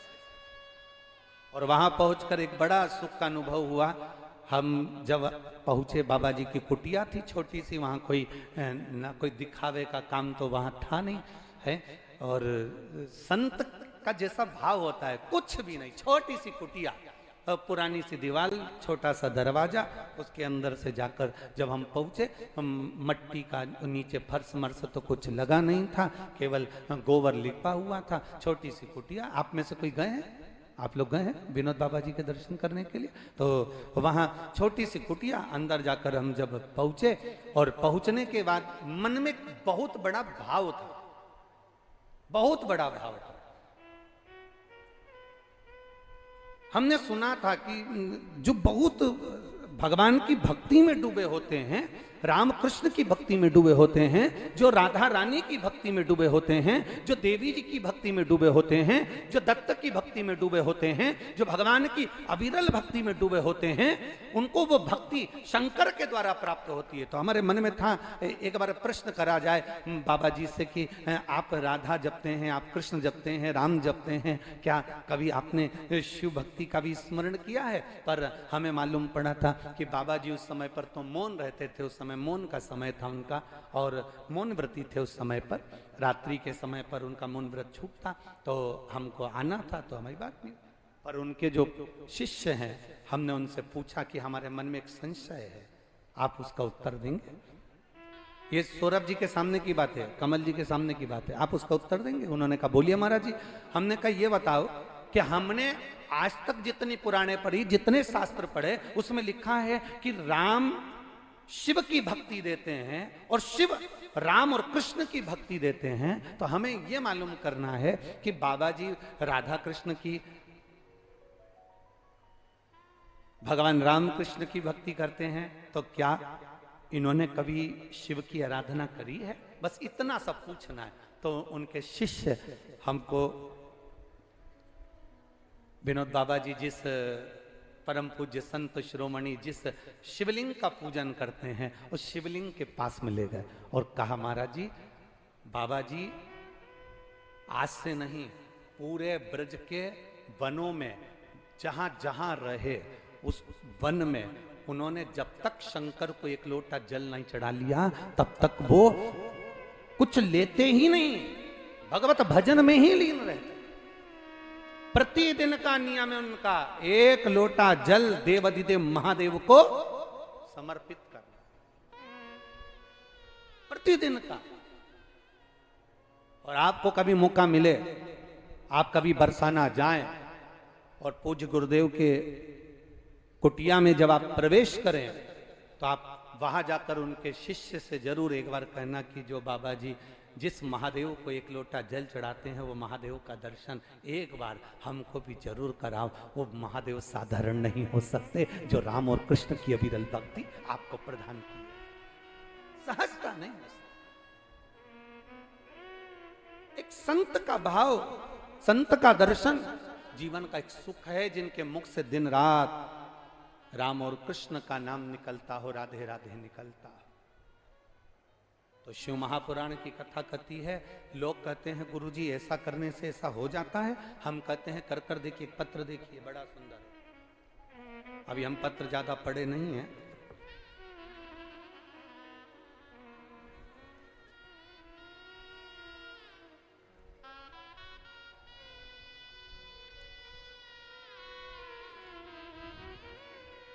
और वहां पहुंचकर एक बड़ा सुख का अनुभव हुआ। हम जब पहुंचे, बाबा जी की कुटिया थी छोटी सी, वहां कोई ना कोई दिखावे का काम तो वहां था नहीं है, और संत का जैसा भाव होता है कुछ भी नहीं, छोटी सी कुटिया, पुरानी सी दीवार, छोटा सा दरवाजा, उसके अंदर से जाकर जब हम पहुंचे, हम मट्टी का नीचे फर्श मर्स तो कुछ लगा नहीं था, केवल गोबर लिपा हुआ था, छोटी सी कुटिया। आप में से कोई गए हैं? आप लोग गए हैं विनोद बाबा जी के दर्शन करने के लिए? तो वहां छोटी सी कुटिया, अंदर जाकर हम जब पहुंचे, और पहुंचने के बाद मन में बहुत बड़ा भाव था, बहुत बड़ा भाव था। हमने सुना था कि जो बहुत भगवान की भक्ति में डूबे होते हैं, राम कृष्ण की भक्ति में डूबे होते हैं, जो राधा रानी की भक्ति में डूबे होते हैं, जो देवी जी की भक्ति में डूबे होते हैं, जो दत्त की भक्ति में डूबे होते हैं, जो भगवान की अविरल भक्ति में डूबे होते हैं, उनको वो भक्ति शंकर के द्वारा प्राप्त होती है। तो हमारे मन में था एक बार प्रश्न करा जाए बाबा जी से कि आप राधा जपते हैं, आप कृष्ण जपते हैं, राम जपते हैं, क्या कभी आपने शिव भक्ति का भी स्मरण किया है? पर हमें मालूम पड़ा था कि बाबा जी उस समय पर तो मौन रहते थे, उस समय मौन का समय था उनका, और मौन व्रती थे उस समय पर, रात्रि के समय पर उनका मौन व्रत छूटता, तो हमको आना था, तो हमारी बात नहीं। पर उनके जो शिष्य हैं, हमने उनसे पूछा कि हमारे मन में एक संशय है, आप उसका उत्तर देंगे? ये सौरभ जी के सामने की बात है, कमल जी के सामने की बात है, आप उसका उत्तर देंगे? उन्होंने कहा बोलिए महाराज जी। हमने कहा ये बताओ कि हमने आज तक जितनी पुराणे पढ़ी, जितने शास्त्र पढ़े, उसमें लिखा है कि राम शिव की भक्ति देते हैं और शिव राम और कृष्ण की भक्ति देते हैं, तो हमें यह मालूम करना है कि बाबा जी राधा कृष्ण की, भगवान राम कृष्ण की भक्ति करते हैं, तो क्या इन्होंने कभी शिव की आराधना करी है? बस इतना सब पूछना है। तो उनके शिष्य हमको विनोद बाबा जी जिस परम पूज्य संत शिरोमणि जिस शिवलिंग का पूजन करते हैं, उस शिवलिंग के पास में ले गए और कहा महाराज जी, बाबा जी आज से नहीं, पूरे ब्रज के वनों में जहां जहां रहे, उस वन में उन्होंने जब तक शंकर को एक लोटा जल नहीं चढ़ा लिया, तब तक वो कुछ लेते ही नहीं, भगवत भजन में ही लीन रहते। प्रतिदिन का नियम है उनका, एक लोटा जल देवाधिदेव महादेव को समर्पित करना, प्रतिदिन का। और आपको कभी मौका मिले, आप कभी बरसाना जाएं और पूज्य गुरुदेव के कुटिया में जब आप प्रवेश करें, तो आप वहां जाकर उनके शिष्य से जरूर एक बार कहना कि जो बाबा जी जिस महादेव को एक लोटा जल चढ़ाते हैं वो महादेव का दर्शन एक बार हमको भी जरूर कराओ। वो महादेव साधारण नहीं हो सकते जो राम और कृष्ण की अविरल भक्ति आपको प्रदान की, सहजता नहीं हो सकती। एक संत का भाव, संत का दर्शन जीवन का एक सुख है। जिनके मुख से दिन रात राम और कृष्ण का नाम निकलता हो, राधे राधे निकलता हो। तो शिव महापुराण की कथा कहती है, लोग कहते हैं गुरुजी ऐसा करने से ऐसा हो जाता है। हम कहते हैं कर कर देखिए, पत्र देखिए बड़ा सुंदर है। अभी हम पत्र ज्यादा पढ़े नहीं हैं,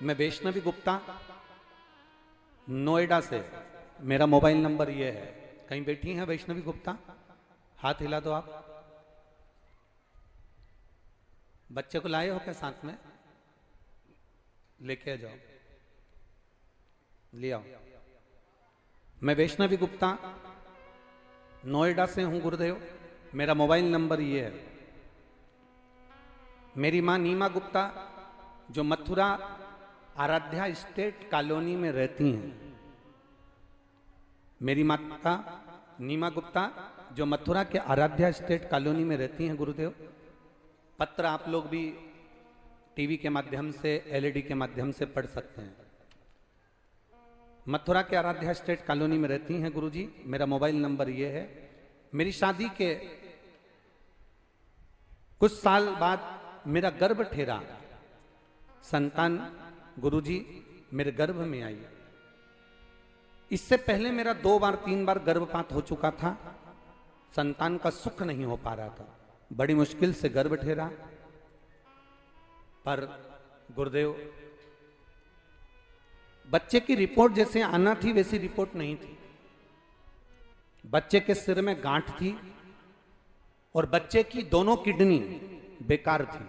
मैं वैष्णवी गुप्ता नोएडा से, मेरा मोबाइल नंबर ये है। कहीं बैठी हैं वैष्णवी गुप्ता? हाथ हिला दो आप। बच्चे को लाए हो क्या साथ में? लेके जाओ, ले आओ। मैं वैष्णवी गुप्ता नोएडा से हूं गुरुदेव, मेरा मोबाइल नंबर ये है। मेरी मां नीमा गुप्ता जो मथुरा आराध्या स्टेट कॉलोनी में रहती हैं, मेरी माता नीमा गुप्ता जो मथुरा के आराध्या स्टेट कॉलोनी में रहती हैं गुरुदेव। पत्र आप लोग भी टीवी के माध्यम से, एलईडी के माध्यम से पढ़ सकते हैं। मथुरा के आराध्या स्टेट कॉलोनी में रहती हैं गुरुजी। मेरा मोबाइल नंबर ये है। मेरी शादी के कुछ साल बाद मेरा गर्भ ठहरा, संतान गुरुजी मेरे गर्भ में आई। इससे पहले मेरा 2 बार 3 बार गर्भपात हो चुका था, संतान का सुख नहीं हो पा रहा था, बड़ी मुश्किल से गर्भ ठहरा। पर गुरुदेव बच्चे की रिपोर्ट जैसे आना थी वैसी रिपोर्ट नहीं थी। बच्चे के सिर में गांठ थी और बच्चे की दोनों किडनी बेकार थी।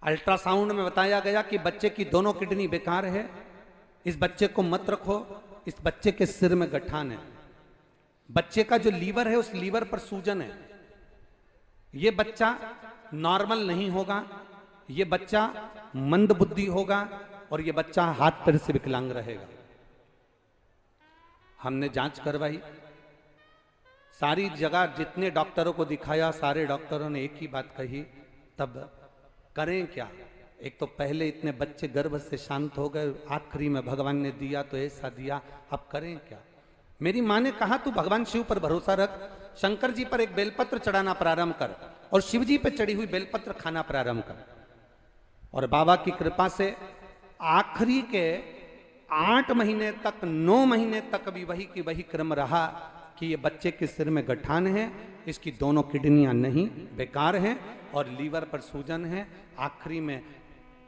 अल्ट्रासाउंड में बताया गया कि बच्चे की दोनों किडनी बेकार है, इस बच्चे को मत रखो, इस बच्चे के सिर में गठान है। बच्चे का जो लीवर है उस लीवर पर सूजन है। ये बच्चा नॉर्मल नहीं होगा, ये बच्चा मंद बुद्धि होगा और ये बच्चा हाथ पैर से विकलांग रहेगा। हमने जांच करवाई, सारी जगह जितने डॉक्टरों को दिखाया सारे डॉक्टरों ने एक ही बात कही, तब करें क्या? एक तो पहले इतने बच्चे गर्भ से शांत हो गए, आखिरी में भगवान ने दिया तो ऐसा दिया, अब करें क्या? मेरी मां ने कहा तू भगवान शिव पर भरोसा रख, शंकर जी पर एक बेलपत्र चढ़ाना प्रारंभ कर और शिव जी पर चढ़ी हुई बेलपत्र खाना प्रारंभ कर। और बाबा की कृपा से आखिरी के 8 महीने तक, 9 महीने तक भी वही की वही क्रम रहा कि ये बच्चे के सिर में गठान है, इसकी दोनों किडनियां नहीं बेकार हैं और लीवर पर सूजन है। आखिरी में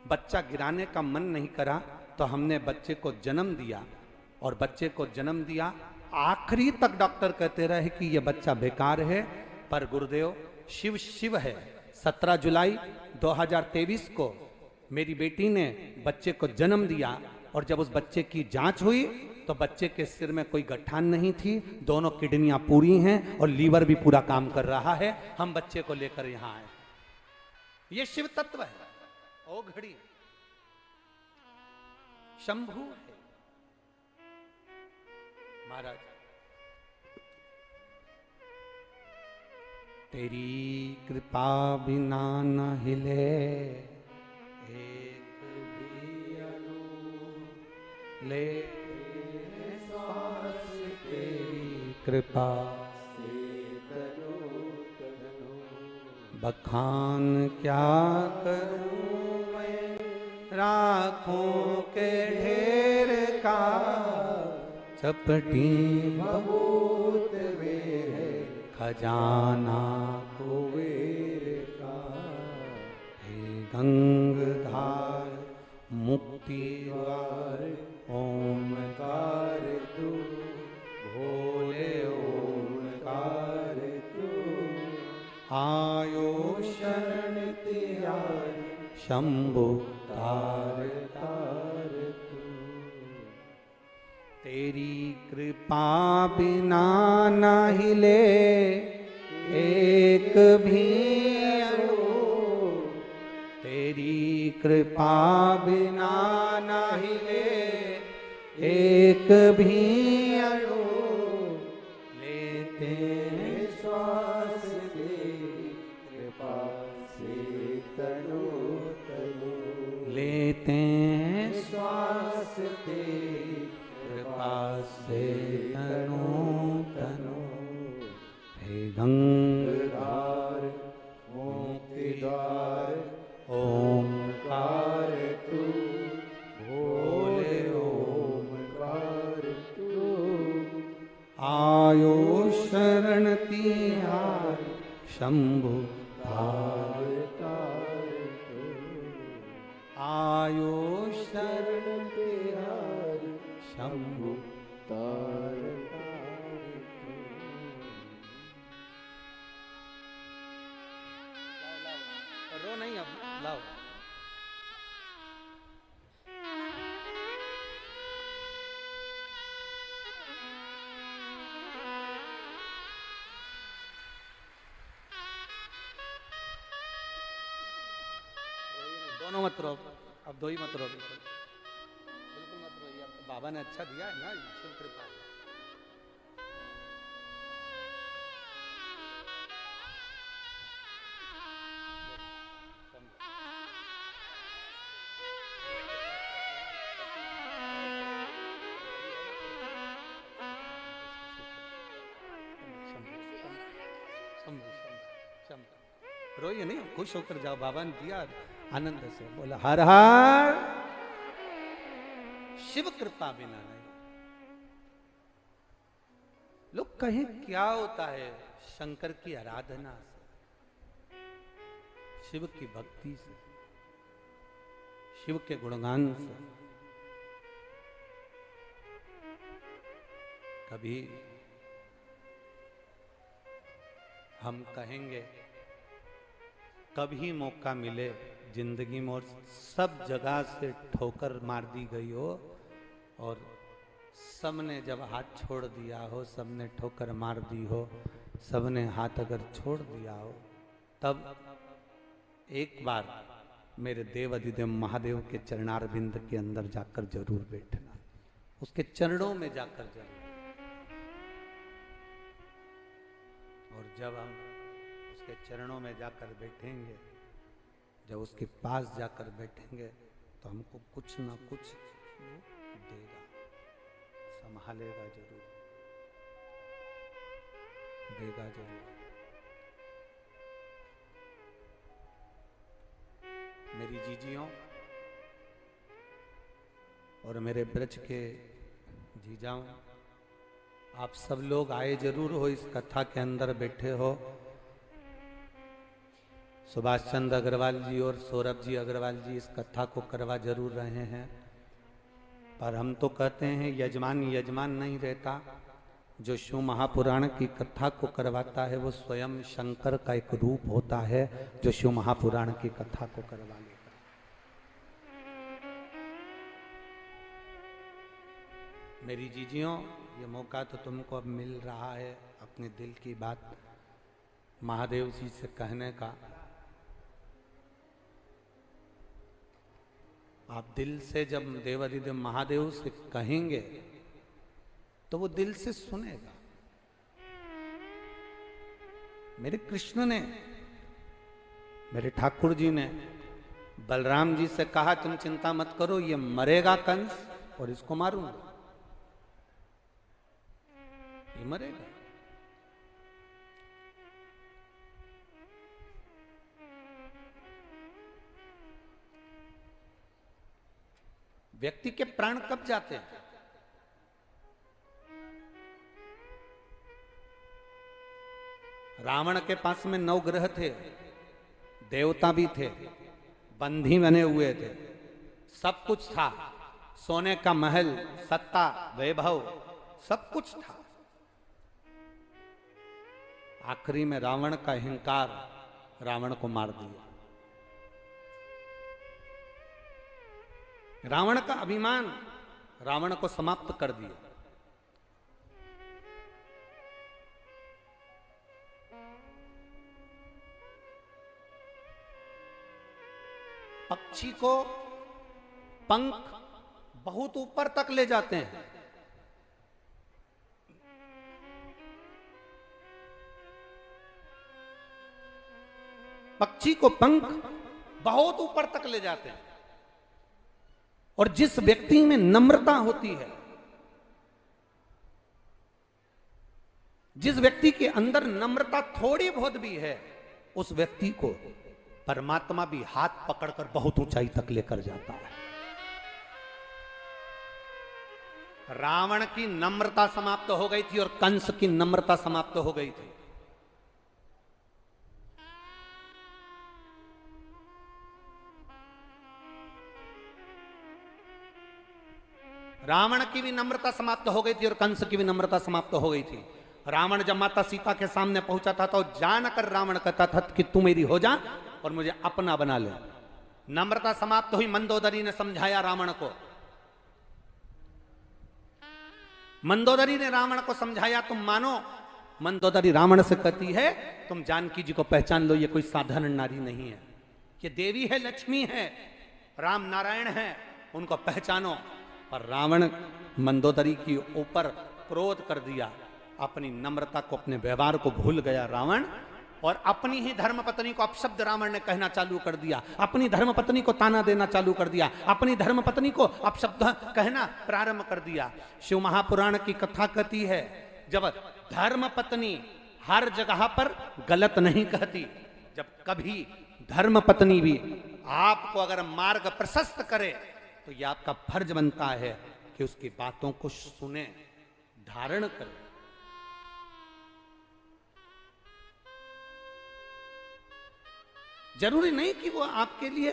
बच्चा गिराने का मन नहीं करा तो हमने बच्चे को जन्म दिया और बच्चे को जन्म दिया। आखिरी तक डॉक्टर कहते रहे कि यह बच्चा बेकार है, पर गुरुदेव शिव शिव है। 17 जुलाई 2023 को मेरी बेटी ने बच्चे को जन्म दिया और जब उस बच्चे की जांच हुई तो बच्चे के सिर में कोई गठान नहीं थी, दोनों किडनियां पूरी हैं और लीवर भी पूरा काम कर रहा है। हम बच्चे को लेकर यहां आए। ये शिव तत्व है, ओ घड़ी शंभु है महाराज। तेरी कृपा बिना न हिले एक भी अणु ले, तेरी कृपा बखान क्या करूं मैं राखों के ढेर का, चपटी बहुत वेर खजाना कुबेर का। हे गंगधार मुक्ति द्वार ओमकार तू, भोले ओमकार तू। आयो शरण तिहार शंभु तार तार तू। तेरी कृपा कृपा बिना नहीं ले एक भी अणु, तेरी कृपा बिना नहीं ले एक भी अणु, लेते श्वास दे कृपा से तनु तनु, लेते श्वास दे कृपा से तनु तनु। हे गंगाधार मुक्तिद्वार ओंकार तू, भोले ओंकार तू, आयो शरण तिहार शंभु तार तार तू, आयो शरण शरण तिहार शंभु। तार तार तू। रो नहीं अब लाओ। दोनों मत रो, अब दो ही मत रो, बिल्कुल बिल्कुल मत रोइए। अब तो बाबा ने अच्छा दिया है ना, ईश्वर कृपा है। रोइए नहीं, खुश होकर जाओ, बाबा ने दिया आनंद से। बोला हर हर शिव कृपा बिना नहीं। लोग कहें क्या होता है शंकर की आराधना से, शिव की भक्ति से, शिव के गुणगान से। कभी हम कहेंगे कभी मौका मिले जिंदगी में और सब जगह से ठोकर मार दी गई हो और सबने जब हाथ छोड़ दिया हो, सबने ठोकर मार दी हो, सबने हाथ अगर छोड़ दिया हो, तब एक बार मेरे देव अधिदेव महादेव के चरणारविंद के अंदर जाकर जरूर बैठना, उसके चरणों में जाकर जरूर। और जब हम उसके चरणों में जाकर बैठेंगे, जब उसके पास जाकर बैठेंगे, तो हमको कुछ ना कुछ देगा, संभालेगा जरूर, देगा जरूर। मेरी जीजियों और मेरे ब्रज के जीजाओं, आप सब लोग आए जरूर हो, इस कथा के अंदर बैठे हो। सुभाष चंद्र अग्रवाल जी और सौरभ जी अग्रवाल जी इस कथा को करवा जरूर रहे हैं, पर हम तो कहते हैं यजमान यजमान नहीं रहता। जो शिव महापुराण की कथा को करवाता है वो स्वयं शंकर का एक रूप होता है, जो शिव महापुराण की कथा को करवा लेता है। मेरी जीजियों, ये मौका तो तुमको अब मिल रहा है अपने दिल की बात महादेव जी से कहने का। आप दिल से जब देवाधिदेव महादेव से कहेंगे तो वो दिल से सुनेगा। मेरे कृष्ण ने, मेरे ठाकुर जी ने बलराम जी से कहा तुम चिंता मत करो, ये मरेगा कंस और इसको मारूंगा, ये मरेगा। व्यक्ति के प्राण कब जाते हैं? रावण के पास में 9 ग्रह थे, देवता भी थे, बंधी बने हुए थे, सब कुछ था, सोने का महल, सत्ता, वैभव, सब कुछ था। आखिरी में रावण का अहंकार रावण को मार दिया। रावण का अभिमान रावण को समाप्त कर दिया। पक्षी को पंख बहुत ऊपर तक ले जाते हैं। पक्षी को पंख बहुत ऊपर तक ले जाते हैं। और जिस व्यक्ति में नम्रता होती है, जिस व्यक्ति के अंदर नम्रता थोड़ी बहुत भी है, उस व्यक्ति को परमात्मा भी हाथ पकड़कर बहुत ऊंचाई तक लेकर जाता है। रावण की नम्रता समाप्त हो गई थी और कंस की नम्रता समाप्त हो गई थी। रावण की भी नम्रता समाप्त हो गई थी और कंस की भी नम्रता समाप्त हो गई थी। रावण जब माता सीता के सामने पहुंचा था तो जानकर रावण कहता था कि तू मेरी हो जा और मुझे अपना बना ले। नम्रता समाप्त हुई। मंदोदरी ने समझाया रावण को। मंदोदरी ने रावण को समझाया, तुम मानो। मंदोदरी रावण से कहती है, तुम जानकी जी को पहचान लो, ये कोई साधारण नारी नहीं है, ये देवी है, लक्ष्मी है, राम नारायण है, उनको पहचानो। पर रावण मंदोदरी की ऊपर क्रोध कर दिया, अपनी नम्रता को, अपने व्यवहार को भूल गया रावण, और अपनी ही धर्मपत्नी को अपशब्द रावण ने कहना चालू कर दिया, अपनी धर्मपत्नी को ताना देना चालू कर दिया, अपनी धर्मपत्नी को अपशब्द कहना प्रारंभ कर दिया। शिव महापुराण की कथा कहती है, जब धर्मपत्नी हर जगह पर गलत नहीं कहती, जब कभी धर्मपत्नी भी आपको अगर मार्ग प्रशस्त करे तो यह आपका फर्ज बनता है कि उसकी बातों को सुने, धारण करें। जरूरी नहीं कि वो आपके लिए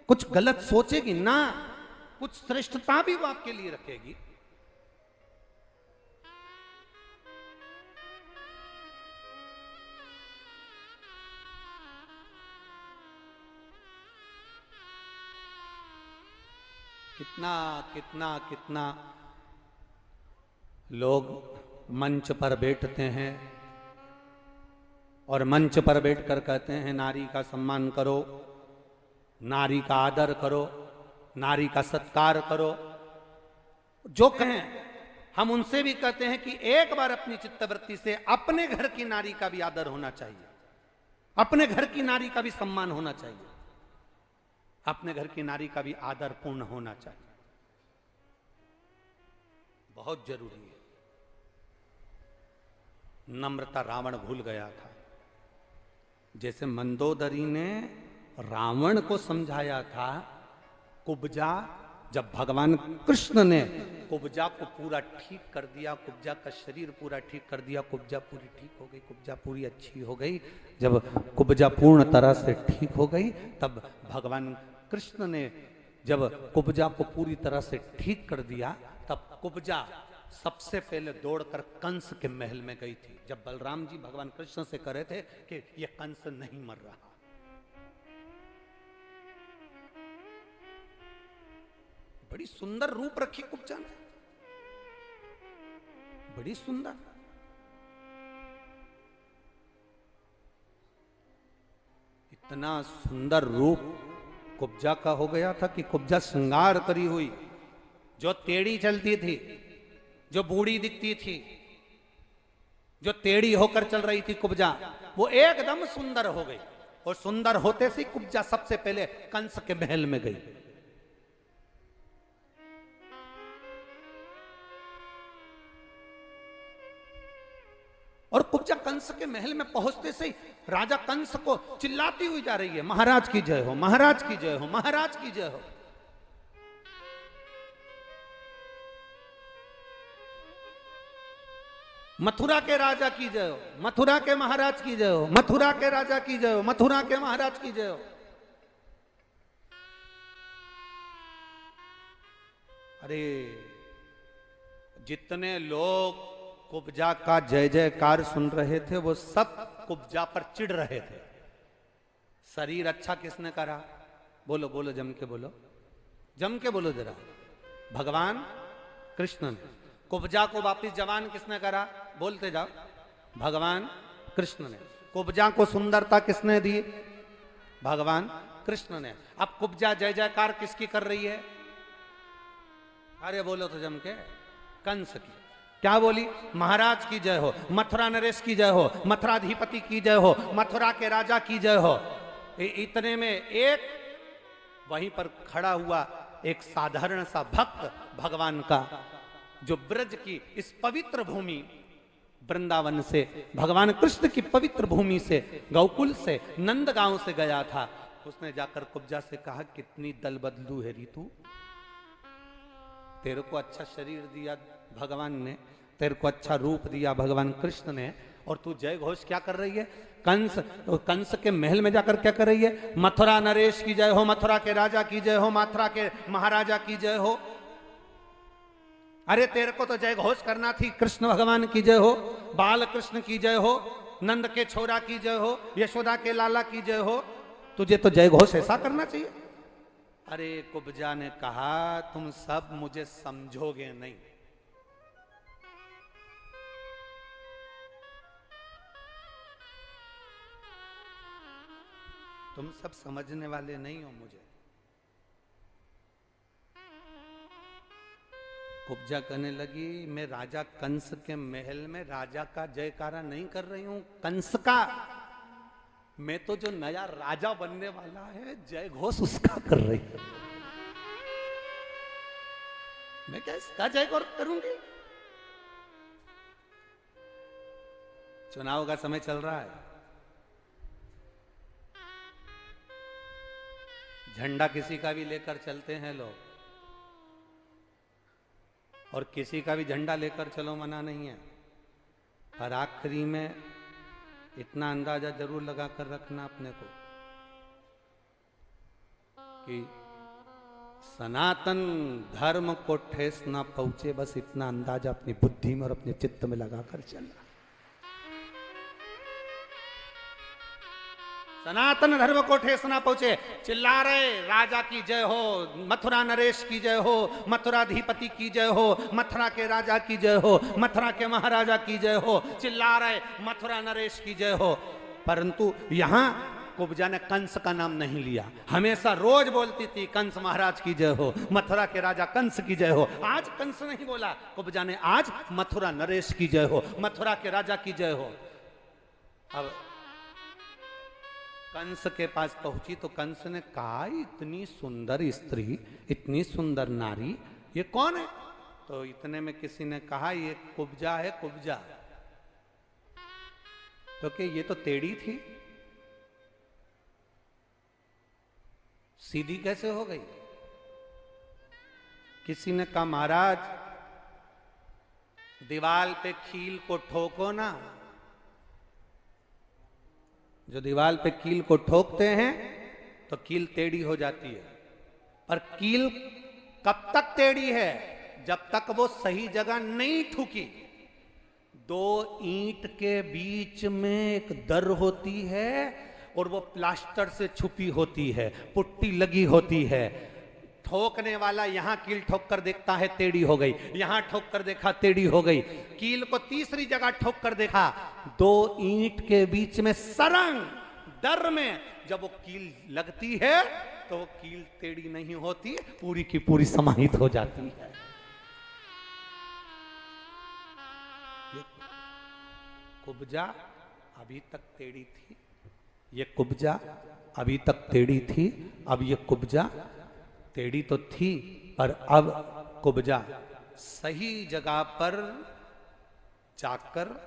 कुछ गलत सोचेगी ना, कुछ श्रेष्ठता भी वो आपके लिए रखेगी। कितना कितना कितना लोग मंच पर बैठते हैं और मंच पर बैठकर कहते हैं नारी का सम्मान करो, नारी का आदर करो, नारी का सत्कार करो। जो कहें हम उनसे भी कहते हैं कि एक बार अपनी चित्तवृत्ति से अपने घर की नारी का भी आदर होना चाहिए, अपने घर की नारी का भी सम्मान होना चाहिए, अपने घर की नारी का भी आदर पूर्ण होना चाहिए। बहुत जरूरी है। नम्रता रावण भूल गया था। जैसे मंदोदरी ने रावण को समझाया था, कुब्जा, जब भगवान कृष्ण ने कुब्जा को पूरा ठीक कर दिया, कुब्जा का शरीर पूरा ठीक कर दिया, कुब्जा पूरी ठीक हो गई, कुब्जा पूरी अच्छी हो गई। जब कुब्जा पूर्ण तरह से ठीक हो गई, तब भगवान कृष्ण ने जब कुब्जा को पूरी तरह से ठीक कर दिया, तब कुब्जा सबसे पहले दौड़कर कंस के महल में गई थी। जब बलराम जी भगवान कृष्ण से कह रहे थे कि ये कंस नहीं मर रहा, बड़ी सुंदर रूप रखी कुब्जा ने, बड़ी सुंदर। इतना सुंदर रूप कुब्जा का हो गया था कि कुब्जा श्रृंगार करी हुई, जो टेढ़ी चलती थी, जो बूढ़ी दिखती थी, जो टेढ़ी होकर चल रही थी कुब्जा, वो एकदम सुंदर हो गई। और सुंदर होते से कुब्जा सबसे पहले कंस के महल में गई। और कुब्जा कंस के महल में पहुंचते से ही राजा कंस को चिल्लाती हुई जा रही है, महाराज की जय हो, महाराज की जय हो, महाराज की जय हो। मथुरा के राजा की जय हो, मथुरा के महाराज की जय हो, मथुरा के राजा की जय हो, मथुरा के महाराज की जय हो। अरे जितने लोग कुब्जा का जय जयकार सुन रहे थे वो सब कुब्जा पर चिढ़ रहे थे। शरीर अच्छा किसने करा? बोलो बोलो, जम के बोलो, जम के बोलो जरा। भगवान कृष्ण ने। कुब्जा को वापिस जवान किसने करा? बोलते जाओ। भगवान कृष्ण ने। कुब्जा को सुंदरता किसने दी? भगवान कृष्ण ने। अब कुब्जा जय जयकार किसकी कर रही है? अरे बोलो तो जम के, कंस की। क्या बोली? महाराज की जय हो, मथुरा नरेश की जय हो, मथुराधिपति की जय हो, मथुरा के राजा की जय हो। इतने में एक वहीं पर खड़ा हुआ एक साधारण सा भक्त भगवान का, जो ब्रज की इस पवित्र भूमि वृंदावन से, भगवान कृष्ण की पवित्र भूमि से, गौकुल से, नंदगांव से गया था, उसने जाकर कुब्जा से कहा, कितनी दल बदलू है रीतू, तेरे को अच्छा शरीर दिया भगवान ने, तेरे को अच्छा रूप दिया भगवान कृष्ण ने, और तू जय घोष क्या कर रही है? कंस के महल में जाकर क्या कर रही है? मथुरा नरेश की जय हो, मथुरा के राजा की जय हो, मथुरा के महाराजा की जय हो। अरे तेरे को तो जय घोष करना थी, कृष्ण भगवान की जय हो, बाल कृष्ण की जय हो, नंद के छोरा की जय हो, यशोदा के लाला की जय हो, तुझे तो जय घोष ऐसा करना चाहिए। अरे कुब्जा ने कहा, तुम सब मुझे समझोगे नहीं, तुम सब समझने वाले नहीं हो मुझे। कुब्जा कहने लगी, मैं राजा कंस के महल में राजा का जयकारा नहीं कर रही हूं, कंस का। मैं तो जो नया राजा बनने वाला है, जय घोष उसका कर रही हूं। मैं क्या इसका जय घोष करूंगी? चुनाव का समय चल रहा है, झंडा किसी का भी लेकर चलते हैं लोग, और किसी का भी झंडा लेकर चलो मना नहीं है, पर आखिरी में इतना अंदाजा जरूर लगा कर रखना अपने को कि सनातन धर्म को ठेस ना पहुंचे, बस इतना अंदाजा अपनी बुद्धि में और अपने चित्त में लगा कर चलना। सनातन धर्म को ठेस ना पहुंचे। चिल्ला रहे, राजा की जय हो, मथुरा नरेश की जय हो, मथुराधिपति की जय हो, मथुरा के राजा की जय हो, मथुरा के महाराजा की जय हो, चिल्ला रहे मथुरा नरेश की जय हो। परंतु यहां कुब्जा ने कंस का नाम नहीं लिया। हमेशा रोज बोलती थी कंस महाराज की जय हो, मथुरा के राजा कंस की जय हो। आज कंस नहीं बोला कुब्जा ने, आज मथुरा नरेश की जय हो, मथुरा के राजा की जय हो। अब कंस के पास पहुंची तो कंस ने कहा, इतनी सुंदर स्त्री, इतनी सुंदर नारी, ये कौन है? तो इतने में किसी ने कहा, ये कुब्जा है, कुब्जा। तो कि ये तो टेढ़ी थी, सीधी कैसे हो गई? किसी ने कहा, महाराज दीवाल पे कील को ठोको ना, जो दीवाल पे कील को ठोकते हैं तो कील टेढ़ी हो जाती है, पर कील कब तक टेढ़ी है? जब तक वो सही जगह नहीं ठुकी। दो ईंट के बीच में एक दर होती है और वो प्लास्टर से छुपी होती है, पुट्टी लगी होती है। ठोकने वाला यहां कील ठोक कर देखता है, टेढ़ी हो गई, यहां ठोक कर देखा, टेढ़ी हो गई। कील को तीसरी जगह ठोक कर देखा, दो ईंट के बीच में सरंग दर में जब वो कील लगती है तो वो कील टेढ़ी नहीं होती, पूरी की पूरी समाहित हो जाती है। ये कुब्जा अभी तक टेढ़ी थी, ये कुब्जा अभी तक टेढ़ी थी। अब ये कुब्जा टेढ़ी तो थी, पर अब कुब्जा सही जगह पर जाकर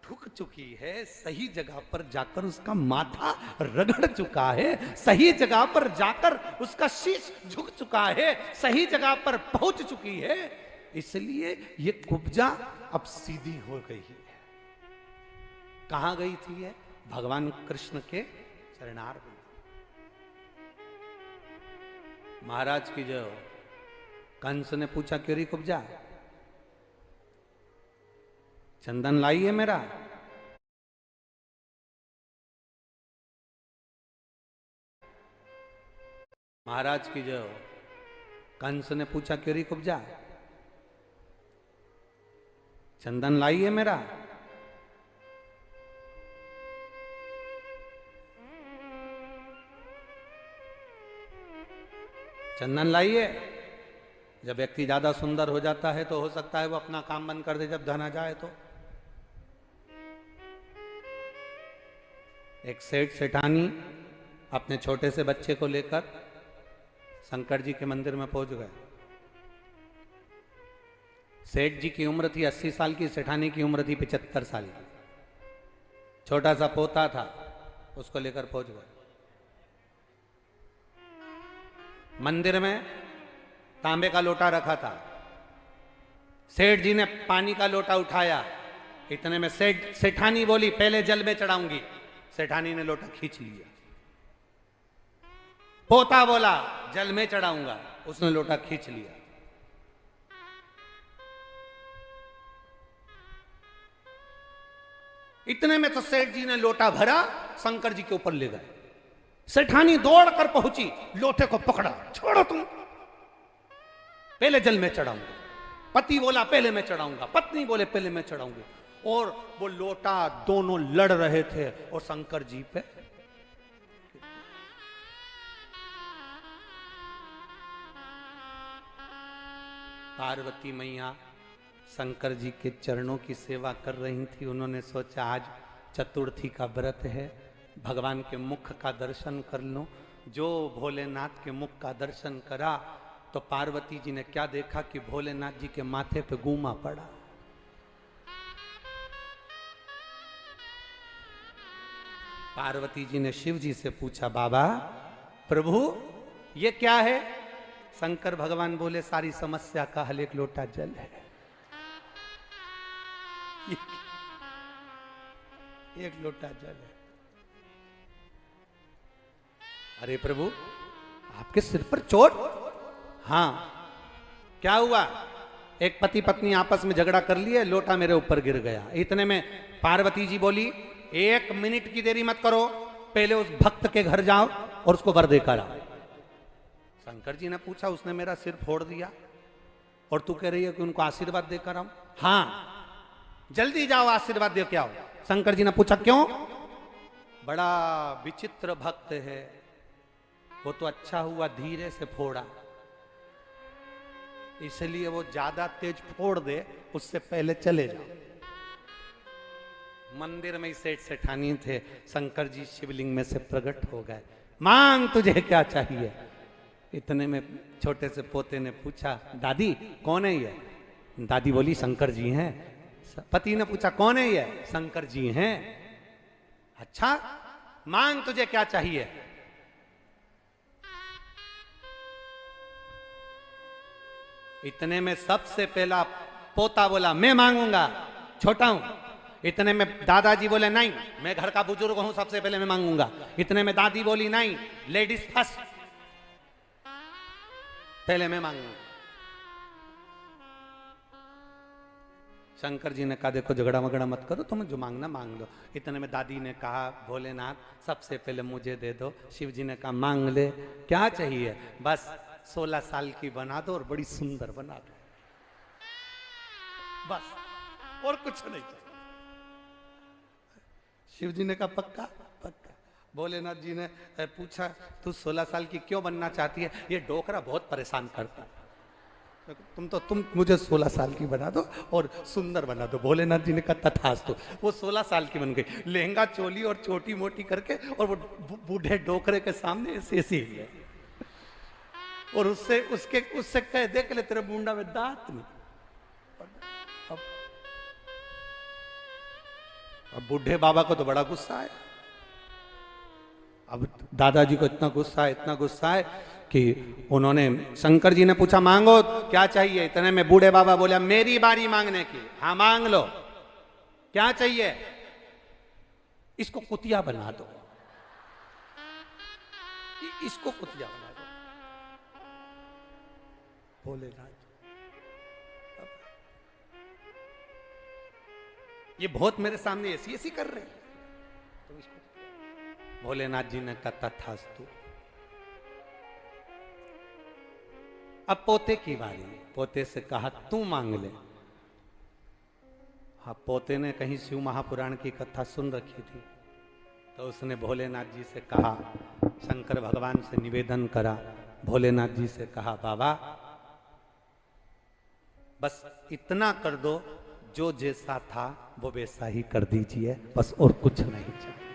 ठुक चुकी है, सही जगह पर जाकर उसका माथा रगड़ चुका है, सही जगह पर जाकर उसका शीश झुक चुका है, सही जगह पर पहुंच चुकी है। इसलिए ये कुब्जा अब सीधी हो गई है। कहां गई थी ये? भगवान कृष्ण के चरणार में। महाराज की जय हो। कंस ने पूछा, क्यों री कुब्जा, चंदन लाई है मेरा? महाराज की जय हो। कंस ने पूछा, क्यों री कुब्जा, चंदन लाई है मेरा? चंदन लाइए। जब व्यक्ति ज्यादा सुंदर हो जाता है तो हो सकता है वो अपना काम बंद कर दे जब धन आ जाए तो। एक सेठ सेठानी अपने छोटे से बच्चे को लेकर शंकर जी के मंदिर में पहुंच गए। सेठ जी की उम्र थी 80 साल की, सेठानी की उम्र थी 75 साल की। छोटा सा पोता था, उसको लेकर पहुंच गए मंदिर में। तांबे का लोटा रखा था। सेठ जी ने पानी का लोटा उठाया। इतने में सेठानी बोली पहले जल में चढ़ाऊंगी। सेठानी ने लोटा खींच लिया। पोता बोला जल में चढ़ाऊंगा, उसने लोटा खींच लिया। इतने में तो सेठ जी ने लोटा भरा, शंकर जी के ऊपर ले गए। सेठानी दौड़कर पहुंची, लोटे को पकड़ा, छोड़ो तुम, पहले जल में चढ़ाऊंगा। पति बोला पहले मैं चढ़ाऊंगा, पत्नी बोले पहले मैं चढ़ाऊंगी। और वो लोटा दोनों लड़ रहे थे और शंकर जी पे पार्वती मैया शंकर जी के चरणों की सेवा कर रही थी। उन्होंने सोचा आज चतुर्थी का व्रत है, भगवान के मुख का दर्शन कर लो। जो भोलेनाथ के मुख का दर्शन करा तो पार्वती जी ने क्या देखा कि भोलेनाथ जी के माथे पे गूमा पड़ा। पार्वती जी ने शिव जी से पूछा, बाबा प्रभु ये क्या है? शंकर भगवान बोले सारी समस्या का हल एक लोटा जल है। एक लोटा जल है। अरे प्रभु आपके सिर पर चोट? हाँ। क्या हुआ? एक पति पत्नी आपस में झगड़ा कर लिए, लोटा मेरे ऊपर गिर गया। इतने में पार्वती जी बोली 1 मिनट की देरी मत करो, पहले उस भक्त के घर जाओ और उसको वर देकर आओ। शंकर जी ने पूछा उसने मेरा सिर फोड़ दिया और तू कह रही है कि उनको आशीर्वाद देकर आओ? हाँ जल्दी जाओ आशीर्वाद दे के आओ। शंकर जी ने पूछा क्यों? बड़ा विचित्र भक्त है, वो तो अच्छा हुआ धीरे से फोड़ा, इसलिए वो ज्यादा तेज फोड़ दे, उससे पहले चले जाओ। मंदिर में ही सेठ सेठानी थे। शंकर जी शिवलिंग में से प्रकट हो गए। मांग तुझे क्या चाहिए? इतने में छोटे से पोते ने पूछा दादी कौन है ये? दादी बोली शंकर जी हैं। पति ने पूछा कौन है ये? शंकर जी हैं। अच्छा मांग तुझे क्या चाहिए? इतने में सबसे पहला पोता बोला मैं मांगूंगा, छोटा हूं। इतने में दादाजी बोले नहीं मैं घर का बुजुर्ग हूं, सबसे पहले मैं मांगूंगा। इतने में दादी बोली नहीं लेडीज फर्स्ट, पहले मैं मांगूंगा। शंकर जी ने कहा देखो झगड़ा वगड़ा मत करो, तुम्हें जो मांगना मांग लो। इतने में दादी ने कहा भोलेनाथ सबसे पहले मुझे दे दो। शिव जी ने कहा मांग ले, क्या चाहिए? बस 16 साल की बना दो और बड़ी सुंदर बना दो, बस और कुछ नहीं चाहिए। शिव जी ने कहा पक्का? पक्का। भोलेनाथ जी ने पूछा तू 16 साल की क्यों बनना चाहती है? ये डोकरा बहुत परेशान करता है। तुम मुझे 16 साल की बना दो और सुंदर बना दो। भोलेनाथ जी ने कहा तथास्तु। वो 16 साल की बन गई, लहंगा चोली और छोटी मोटी करके, और वो बूढ़े डोकरे के सामने ऐसे ही और उससे कह देख ले तेरे मुंडा में दांत नहीं। अब बूढ़े बाबा को तो बड़ा गुस्सा है। अब दादाजी को इतना गुस्सा है कि उन्होंने शंकर जी ने पूछा मांगो क्या चाहिए? इतने में बूढ़े बाबा बोले मेरी बारी मांगने की। हाँ मांग लो, क्या चाहिए? इसको कुतिया बना दो, इसको कुतिया बना दो। भोलेनाथ ये बहुत मेरे सामने ऐसी कर रहे हैं, तो इसको भोलेनाथ जी ने कहा तथास्तु। अब पोते की बारी। पोते से कहा तू मांग ले। हाँ पोते ने कहीं शिव महापुराण की कथा सुन रखी थी, तो उसने भोलेनाथ जी से कहा, शंकर भगवान से निवेदन करा भोलेनाथ जी से कहा, बाबा बस इतना कर दो, जो जैसा था वो वैसा ही कर दीजिए, बस और कुछ नहीं चाहिए,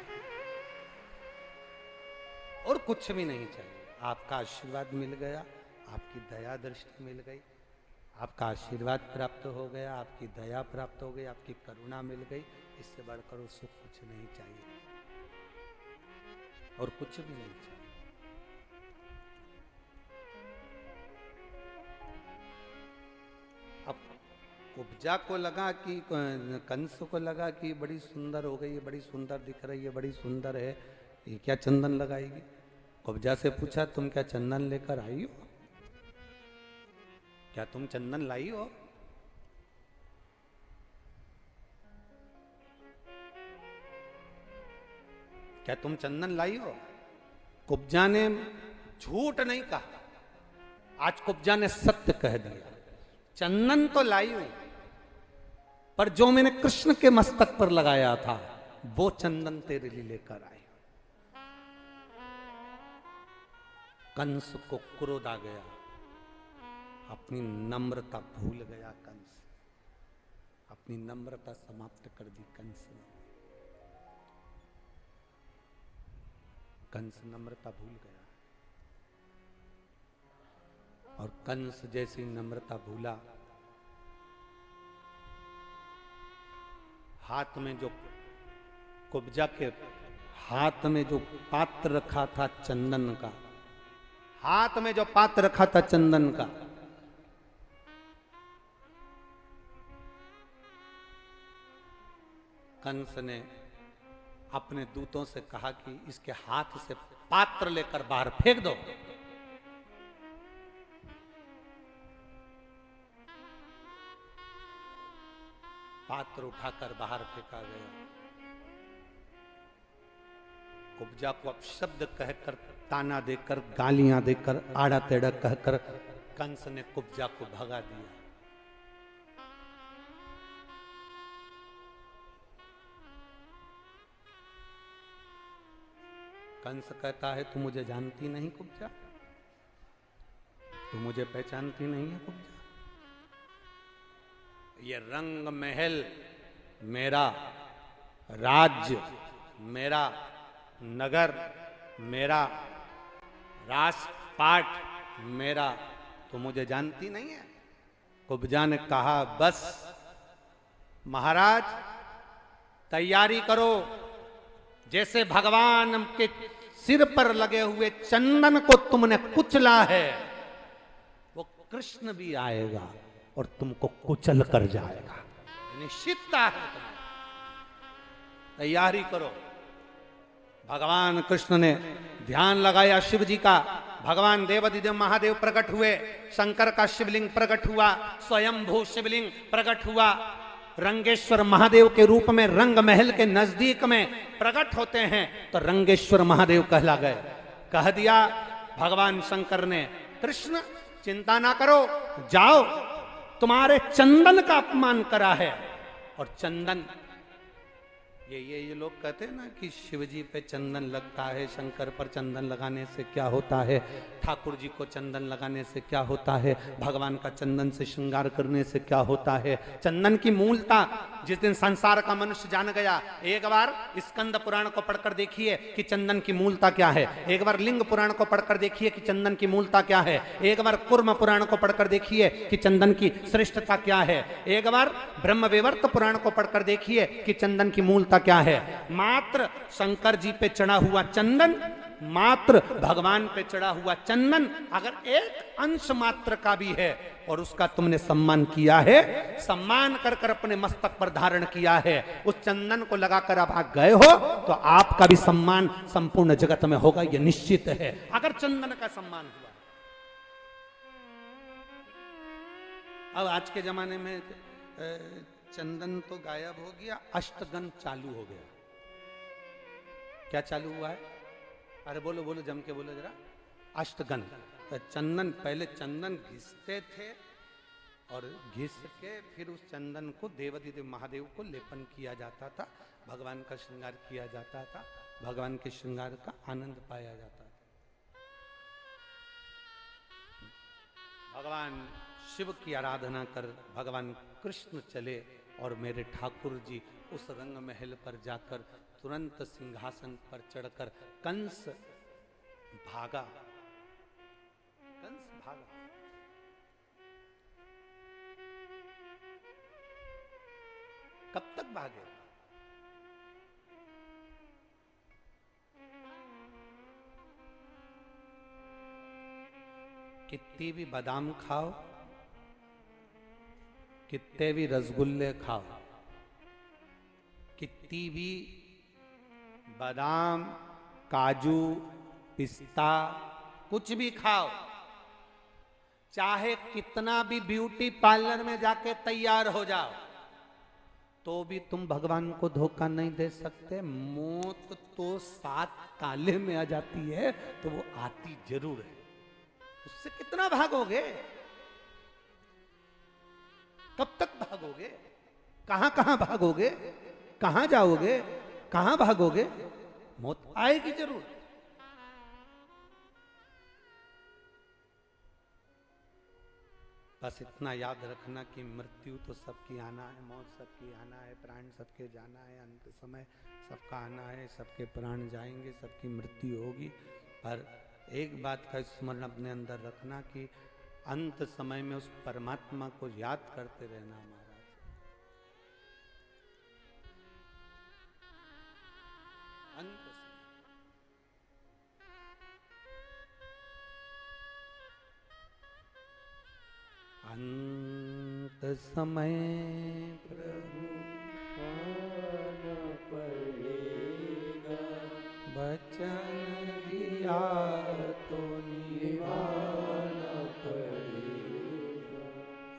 और कुछ भी नहीं चाहिए। आपका आशीर्वाद मिल गया, आपकी दया दृष्टि मिल गई, आपका आशीर्वाद प्राप्त हो गया, आपकी दया प्राप्त हो गई, आपकी करुणा मिल गई, इससे बढ़कर उसको कुछ नहीं चाहिए, और कुछ भी नहीं चाहिए। अब कुब्जा को लगा कि कंस को लगा कि बड़ी सुंदर हो गई, ये बड़ी सुंदर दिख रही है, बड़ी सुंदर है, ये क्या चंदन लगाएगी। कुब्जा से पूछा, तुम क्या चंदन लेकर आई हो? क्या तुम चंदन लाई हो? क्या तुम चंदन लाई हो? कुब्जा ने झूठ नहीं कहा, आज कुब्जा ने सत्य कह दिया, चंदन तो लाई हूं, पर जो मैंने कृष्ण के मस्तक पर लगाया था वो चंदन तेरे लिए लेकर आई। कंस को क्रोध आ गया, अपनी नम्रता भूल गया कंस, अपनी नम्रता समाप्त कर दी कंस ने। कंस नम्रता भूल गया, और कंस जैसी नम्रता भूला, हाथ में जो कुब्जा के हाथ में जो पात्र रखा था चंदन का, हाथ में जो पात्र रखा था चंदन का, कंस ने अपने दूतों से कहा कि इसके हाथ से पात्र लेकर बाहर फेंक दो। पात्र उठाकर बाहर फेंका गया। कुब्जा को अपशब्द कहकर, ताना देकर, गालियां देकर, आड़ा टेढ़ा कहकर कंस ने कुब्जा को भगा दिया। कंस कहता है, तू मुझे जानती नहीं कुब्जा, तू मुझे पहचानती नहीं है कुब्जा। ये रंग महल मेरा, राज्य मेरा, नगर मेरा, राजपाट मेरा, तो मुझे जानती नहीं है। कुब्जा ने कहा, बस महाराज तैयारी करो, जैसे भगवान के सिर पर लगे हुए चंदन को तुमने कुचला है, वो कृष्ण भी आएगा और तुमको कुचल कर जाएगा, निश्चितता है। तैयारी करो। भगवान कृष्ण ने ध्यान लगाया शिव जी का, भगवान देवाधिदेव महादेव प्रकट हुए, शंकर का शिवलिंग प्रकट हुआ, स्वयंभू शिवलिंग प्रकट हुआ, रंगेश्वर महादेव के रूप में रंग महल के नजदीक में प्रकट होते हैं तो रंगेश्वर महादेव कहला गए। कह दिया भगवान शंकर ने, कृष्ण चिंता ना करो, जाओ, तुम्हारे चंदन का अपमान करा है। और चंदन, ये लोग कहते हैं ना कि शिव जी पे चंदन लगता है, शंकर पर चंदन लगाने से क्या होता है, ठाकुर जी को चंदन लगाने से क्या होता है, भगवान का चंदन से श्रृंगार करने से क्या होता है। चंदन की मूलता जिस दिन संसार का मनुष्य जान गया, एक बार स्कंद पुराण को पढ़कर देखिए कि चंदन की मूलता क्या है, एक बार लिंग पुराण को पढ़कर देखिए कि चंदन की मूलता क्या है, एक बार कुर्म पुराण को पढ़कर देखिए कि चंदन की श्रेष्ठता क्या है, एक बार ब्रह्म विवर्त पुराण को पढ़कर देखिए कि चंदन की मूलता क्या है। मात्र शंकर जी पे चढ़ा हुआ चंदन, मात्र भगवान पे चढ़ा हुआ चंदन अगर एक अंश मात्र का भी है और उसका तुमने सम्मान किया है, सम्मान कर कर अपने मस्तक पर धारण किया है, उस चंदन को लगाकर आप आ गए हो तो आपका भी सम्मान संपूर्ण जगत में होगा, यह निश्चित है। अगर चंदन का सम्मान हुआ। अब आज के जमाने में चंदन तो गायब हो गया, अष्टगन चालू हो गया। क्या चालू हुआ है? अरे बोलो बोलो, जम के बोलो जरा। अष्टगन। चंदन, पहले चंदन घिसते थे और घिस के फिर उस चंदन को देवाधिदेव महादेव को लेपन किया जाता था, भगवान का श्रृंगार किया जाता था, भगवान के श्रृंगार का आनंद पाया जाता था। भगवान शिव की आराधना कर भगवान कृष्ण चले और मेरे ठाकुर जी उस रंग महल पर जाकर तुरंत सिंहासन पर चढ़कर कंस भागा। कंस भागा। कब तक भागे? कितनी भी बादाम खाओ, कितने भी रसगुल्ले खाओ, कितनी भी बादाम, काजू, पिस्ता कुछ भी खाओ, चाहे कितना भी ब्यूटी पार्लर में जाके तैयार हो जाओ, तो भी तुम भगवान को धोखा नहीं दे सकते। मौत तो 7 ताले में आ जाती है, तो वो आती जरूर है। उससे कितना भागोगे? कब तक भागोगे? कहां कहां भागोगे? कहां जाओगे? कहां भागोगे? मौत आएगी जरूर। बस इतना याद रखना कि मृत्यु तो सबकी आना है, मौत सबकी आना है, प्राण सबके जाना है, अंत समय सबका आना है, सबके प्राण जाएंगे, सबकी मृत्यु होगी। पर एक बात का स्मरण अपने अंदर रखना कि अंत समय में उस परमात्मा को याद करते रहना महाराज। अंत अंत समय प्रभु आना पड़ेगा, वचन दिया